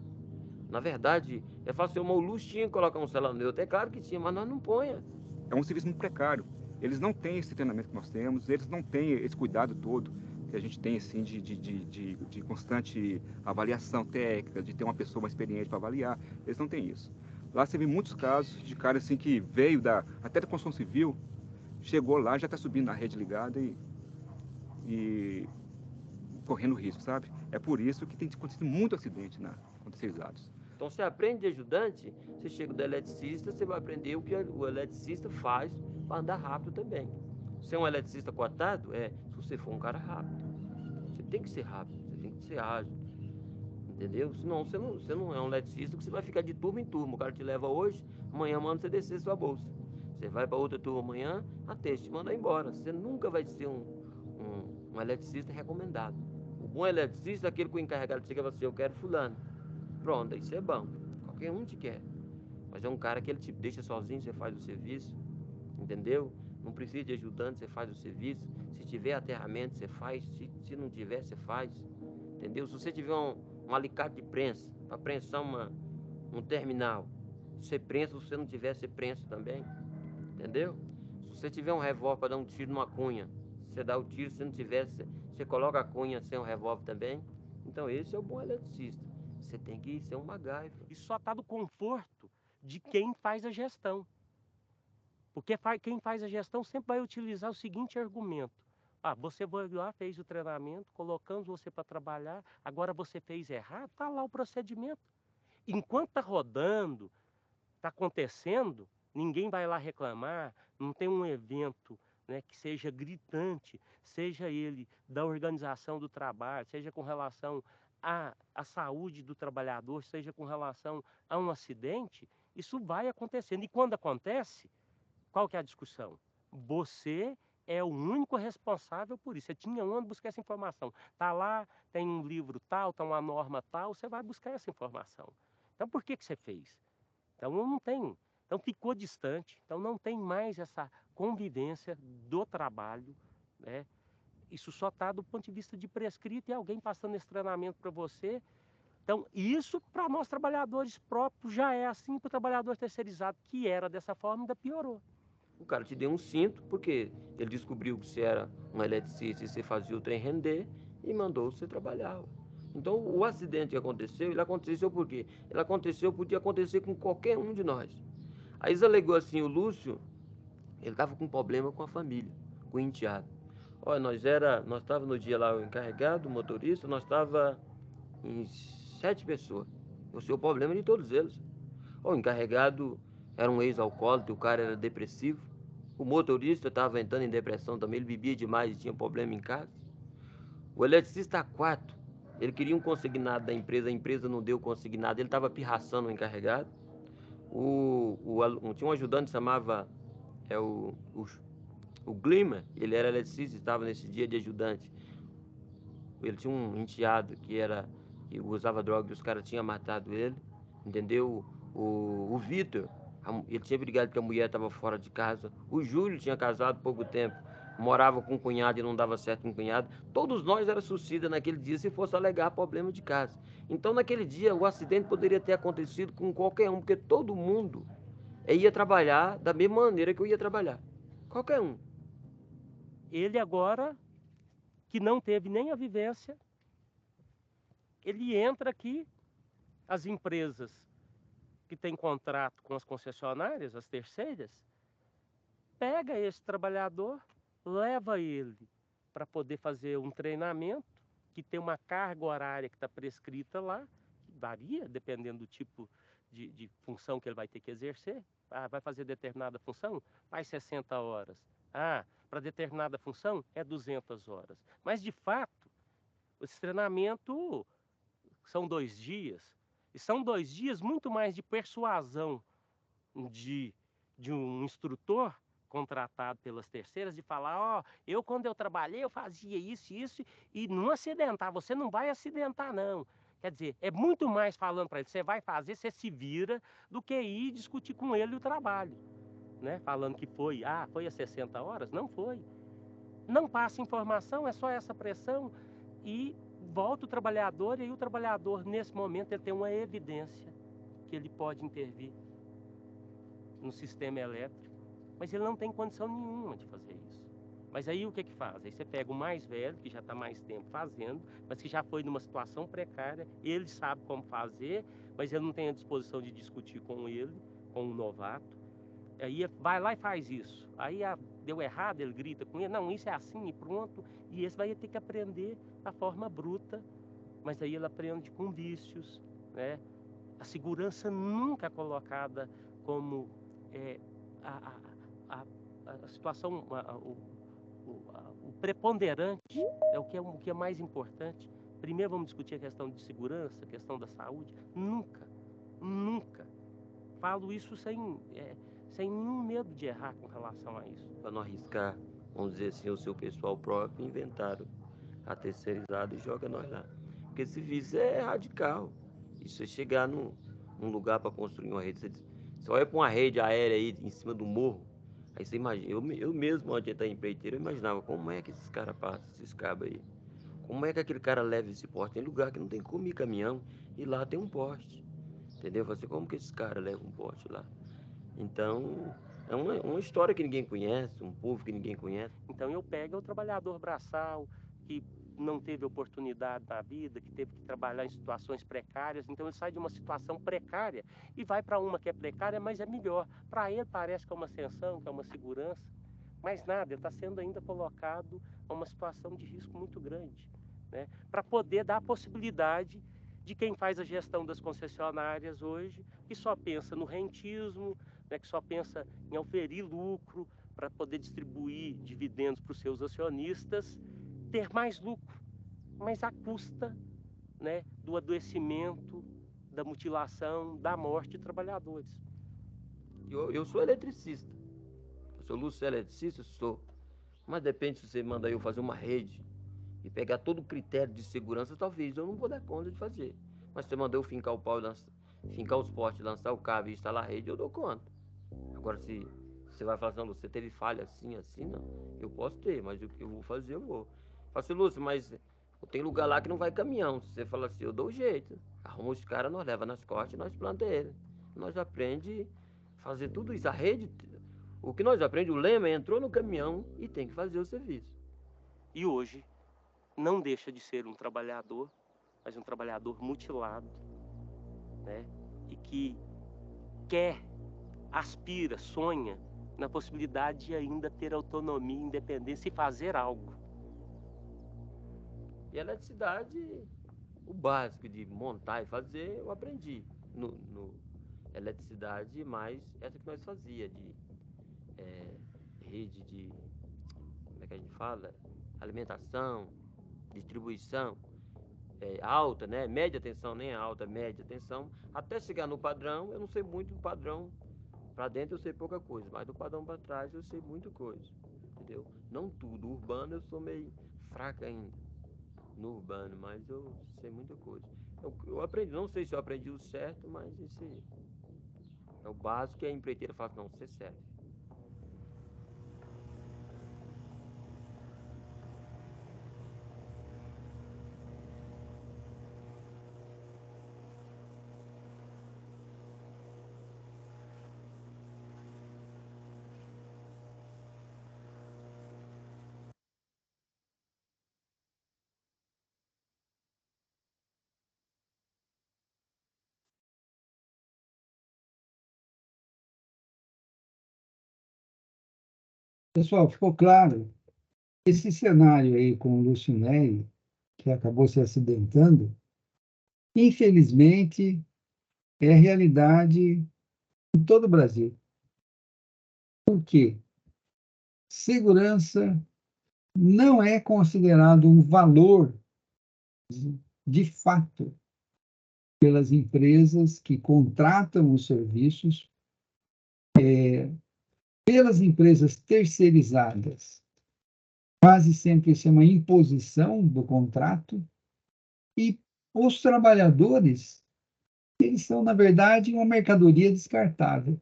Na verdade, eu falo assim, o Lúcio tinha que colocar um celular neutro. É claro que tinha, mas nós não ponha. É um serviço muito precário. Eles não têm esse treinamento que nós temos, eles não têm esse cuidado todo que a gente tem, assim, de constante avaliação técnica, de ter uma pessoa mais experiente para avaliar. Eles não têm isso. Lá você vê muitos casos de cara assim que veio até da construção civil, chegou lá, já está subindo na rede ligada e correndo risco, sabe? É por isso que tem acontecido muito acidente com terceirizados. Então, você aprende de ajudante, você chega do eletricista, você vai aprender o que o eletricista faz para andar rápido também. Você é um eletricista cotado? Se você for um cara rápido. Você tem que ser rápido, você tem que ser ágil. Entendeu? Senão você não é um eletricista que você vai ficar de turma em turma. O cara te leva hoje, amanhã manda você descer sua bolsa. Você vai para outra turma amanhã, até te manda embora. Você nunca vai ser um eletricista recomendado. O bom eletricista é aquele que o encarregado chega e fala assim, eu quero fulano. Pronto, isso é bom. Qualquer um te quer. Mas é um cara que ele te deixa sozinho, você faz o serviço. Entendeu? Não precisa de ajudante, você faz o serviço. Se tiver aterramento, você faz. Se não tiver, você faz. Entendeu? Se você tiver um alicate de prensa, para prensar um terminal, você prensa, se você não tiver, você prensa também. Entendeu? Se você tiver um revólver para dar um tiro numa cunha, você dá o tiro, se não tiver, você coloca a cunha sem o revólver também. Então esse é o bom eletricista. Você tem que ser um MacGyver. Isso só está do conforto de quem faz a gestão. Porque quem faz a gestão sempre vai utilizar o seguinte argumento. Você foi lá, fez o treinamento, colocamos você para trabalhar, agora você fez errado, está lá o procedimento. Enquanto está rodando, está acontecendo, ninguém vai lá reclamar, não tem um evento, né, que seja gritante, seja ele da organização do trabalho, seja com relação à saúde do trabalhador, seja com relação a um acidente, isso vai acontecendo. E quando acontece, qual que é a discussão? Você é o único responsável por isso. Você tinha onde buscar essa informação. Está lá, tem um livro tal, está uma norma tal, você vai buscar essa informação. Então, por que você fez? Então, não tem. Então, ficou distante. Então, não tem mais essa convivência do trabalho, né? Isso só está do ponto de vista de prescrito e alguém passando esse treinamento para você. Então, isso para nós trabalhadores próprios já é assim, para o trabalhador terceirizado, que era dessa forma, ainda piorou. O cara te deu um cinto, porque ele descobriu que você era um eletricista e você fazia o trem render e mandou você trabalhar. Então, o acidente que aconteceu, ele aconteceu por quê? Ele aconteceu, podia acontecer com qualquer um de nós. Aí eles alegou assim, o Lúcio, ele estava com problema com a família, com o enteado. Olha, nós estávamos no dia lá, o encarregado, o motorista, nós estávamos em 7 pessoas. O seu problema de todos eles. O encarregado era um ex-alcoólatra, o cara era depressivo. O motorista estava entrando em depressão também, ele bebia demais e tinha problema em casa. O eletricista 4, ele queria um consignado da empresa, a empresa não deu consignado, ele estava pirraçando o encarregado. Tinha um ajudante que chamava O Glima, ele era eletricista, estava nesse dia de ajudante. Ele tinha um enteado que usava droga e os caras tinham matado ele, entendeu? O Vitor, ele tinha brigado porque a mulher estava fora de casa. O Júlio tinha casado há pouco tempo, morava com um cunhado e não dava certo com o cunhado. Todos nós éramos suicidas naquele dia se fosse alegar problema de casa. Então, naquele dia, o acidente poderia ter acontecido com qualquer um, porque todo mundo ia trabalhar da mesma maneira que eu ia trabalhar. Qualquer um. Ele agora, que não teve nem a vivência, ele entra aqui, as empresas que têm contrato com as concessionárias, as terceiras, pega esse trabalhador, leva ele para poder fazer um treinamento, que tem uma carga horária que está prescrita lá, que varia dependendo do tipo de função que ele vai ter que exercer. Ah, vai fazer determinada função? Faz 60 horas. Ah, para determinada função é 200 horas. Mas, de fato, esse treinamento são 2 dias. E são 2 dias muito mais de persuasão de um instrutor contratado pelas terceiras, de falar, ó, quando eu trabalhei, eu fazia isso, e não acidentar. Você não vai acidentar, não. Quer dizer, é muito mais falando para ele, você vai fazer, você se vira, do que ir discutir com ele o trabalho. Né? Falando que foi a 60 horas? Não foi. Não passa informação, é só essa pressão, e volta o trabalhador, e aí o trabalhador, nesse momento, ele tem uma evidência que ele pode intervir no sistema elétrico, mas ele não tem condição nenhuma de fazer isso. Mas aí o que faz? Aí você pega o mais velho, que já está mais tempo fazendo, mas que já foi numa situação precária, ele sabe como fazer, mas ele não tem a disposição de discutir com ele, com um novato. Aí vai lá e faz isso. Aí deu errado, ele grita com ele, não, isso é assim e pronto. E esse vai ter que aprender da forma bruta, mas aí ele aprende com vícios, né? A segurança nunca é colocada como a situação, o preponderante, é o que é mais importante. Primeiro vamos discutir a questão de segurança, a questão da saúde. Nunca, nunca. Falo isso sem nenhum medo de errar com relação a isso. Para não arriscar, vamos dizer assim, o seu pessoal próprio, inventaram a terceirizada e joga nós lá. Porque esse vício é radical. E se você chegar num lugar para construir uma rede, você olha para uma rede aérea aí em cima do morro, aí você imagina, eu mesmo antes de entrar em empreiteiro, eu imaginava como é que esses caras passam, esses cabos aí. Como é que aquele cara leva esse poste? Tem lugar que não tem como ir caminhão e lá tem um poste. Entendeu? Assim, como que esses caras levam um poste lá? Então, é uma história que ninguém conhece, um povo que ninguém conhece. Então eu pego o trabalhador braçal, que não teve oportunidade na vida, que teve que trabalhar em situações precárias, então ele sai de uma situação precária e vai para uma que é precária, mas é melhor. Para ele parece que é uma ascensão, que é uma segurança, mas nada, ele está sendo ainda colocado a uma situação de risco muito grande, né? Para poder dar a possibilidade de quem faz a gestão das concessionárias hoje, que só pensa no rentismo, né, que só pensa em oferir lucro para poder distribuir dividendos para os seus acionistas, ter mais lucro, mas à custa, né, do adoecimento, da mutilação, da morte de trabalhadores. Eu sou eletricista. Eu sou Lúcio eletricista, sou. Mas depende se você manda eu fazer uma rede e pegar todo o critério de segurança, talvez eu não vou dar conta de fazer. Mas se você mandou eu fincar o pau, fincar os postes, lançar o cabo e instalar a rede, eu dou conta. Agora, se você vai falar assim, Lúcio, você teve falha assim, não. Eu posso ter, mas o que eu vou fazer, eu vou. Fala assim, Lúcio, mas tem lugar lá que não vai caminhão. Se você fala assim, eu dou o jeito. Arruma os caras, nós leva nas costas e nós planta ele. Nós aprende a fazer tudo isso. A rede, o que nós aprendemos, o lema entrou no caminhão e tem que fazer o serviço. E hoje, não deixa de ser um trabalhador, mas um trabalhador mutilado, né? E que quer, aspira, sonha na possibilidade de ainda ter autonomia, independência e fazer algo. E a eletricidade, o básico de montar e fazer, eu aprendi no eletricidade, mas essa que nós fazia de rede de, como é que a gente fala? Alimentação, distribuição, alta, né? Média tensão, nem alta, média tensão, até chegar no padrão. Eu não sei muito do padrão para dentro, eu sei pouca coisa, mas do padrão para trás eu sei muita coisa. entendeu? Não tudo. Urbano eu sou meio fraco ainda no urbano, mas eu sei muita coisa. Eu aprendi, não sei se eu aprendi o certo, mas esse é o básico que a empreiteira fala, não, você serve. Pessoal, ficou claro? Esse cenário aí com o Lucinelli, que acabou se acidentando, infelizmente, é realidade em todo o Brasil. Por quê? Segurança não é considerado um valor de fato pelas empresas que contratam os serviços, pelas empresas terceirizadas. Quase sempre isso é uma imposição do contrato, e os trabalhadores, eles são, na verdade, uma mercadoria descartável.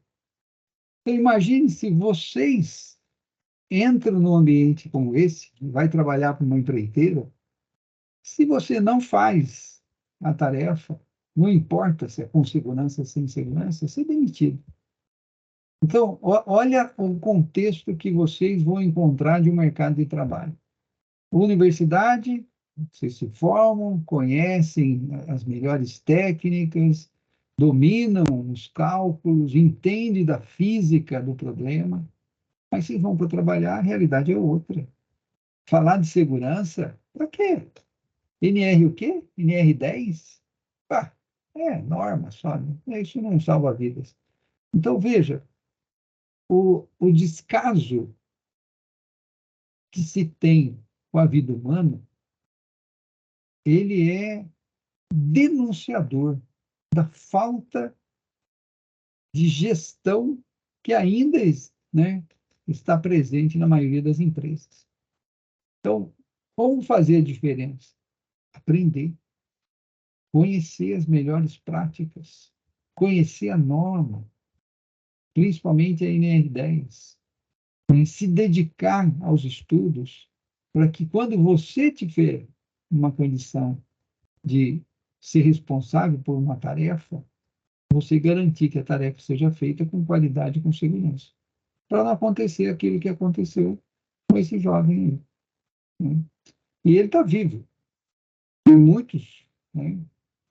Então, imagine se vocês entram num ambiente como esse, vai trabalhar para uma empreiteira, se você não faz a tarefa, não importa se é com segurança ou sem segurança, você é demitido. Então, olha o contexto que vocês vão encontrar de um mercado de trabalho. Universidade, vocês se formam, conhecem as melhores técnicas, dominam os cálculos, entendem da física do problema, mas vocês vão para trabalhar, a realidade é outra. Falar de segurança, para quê? NR o quê? NR10? Ah, norma só, né? Isso não salva vidas. Então, veja, o descaso que se tem com a vida humana, ele é denunciador da falta de gestão que ainda, né, está presente na maioria das empresas. Então, como fazer a diferença? Aprender, conhecer as melhores práticas, conhecer a norma, principalmente a NR10, né? Se dedicar aos estudos para que quando você tiver uma condição de ser responsável por uma tarefa, você garantir que a tarefa seja feita com qualidade e com segurança, para não acontecer aquilo que aconteceu com esse jovem aí, né? E ele está vivo. E muitos, né,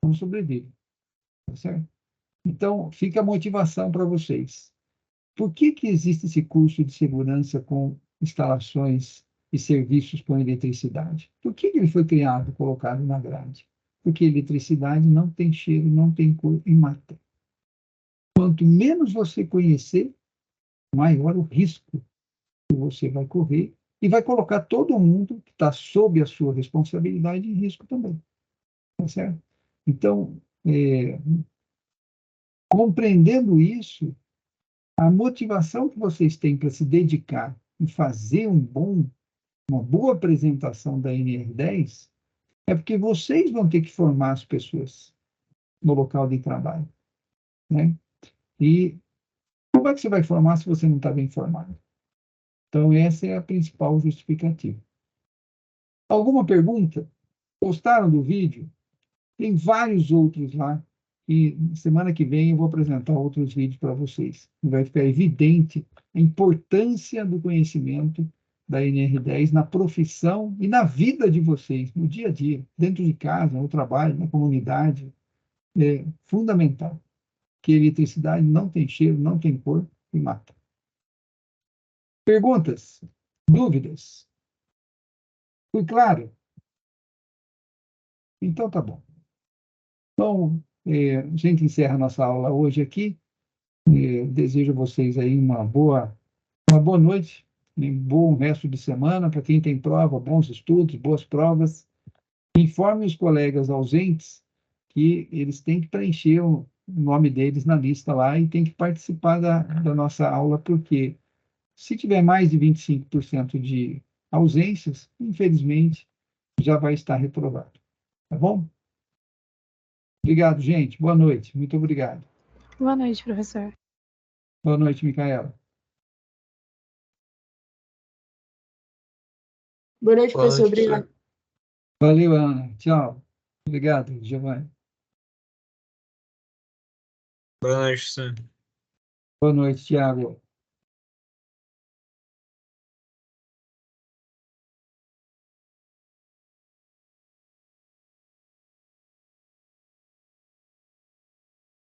não sobrevivem. Tá certo? Então, fica a motivação para vocês. Por que existe esse curso de segurança com instalações e serviços com eletricidade? Por que ele foi criado, colocado na grade? Porque eletricidade não tem cheiro, não tem cor e mata. Quanto menos você conhecer, maior o risco que você vai correr e vai colocar todo mundo que está sob a sua responsabilidade em risco também. Tá certo? Então, compreendendo isso, a motivação que vocês têm para se dedicar e fazer uma boa apresentação da NR10 é porque vocês vão ter que formar as pessoas no local de trabalho, né? E como é que você vai formar se você não está bem formado? Então, essa é a principal justificativa. Alguma pergunta? Gostaram do vídeo? Tem vários outros lá. E semana que vem eu vou apresentar outros vídeos para vocês. Vai ficar evidente a importância do conhecimento da NR10 na profissão e na vida de vocês, no dia a dia, dentro de casa, no trabalho, na comunidade. É fundamental. Que a eletricidade não tem cheiro, não tem cor e mata. Perguntas? Dúvidas? Fui claro? Então tá bom. Então, a gente encerra a nossa aula hoje aqui. Desejo a vocês aí uma boa noite, um bom resto de semana. Para quem tem prova, bons estudos, boas provas. Informe os colegas ausentes que eles têm que preencher o nome deles na lista lá e tem que participar da nossa aula, porque Se tiver mais de 25% de ausências, infelizmente, já vai estar reprovado. Tá bom? Obrigado, gente. Boa noite. Muito obrigado. Boa noite, professor. Boa noite, Micaela. Boa noite, Boa professor. noite, Obrigado. Valeu, Ana. Tchau. Obrigado, Giovanni. Boa noite, professor. Boa noite, Tiago.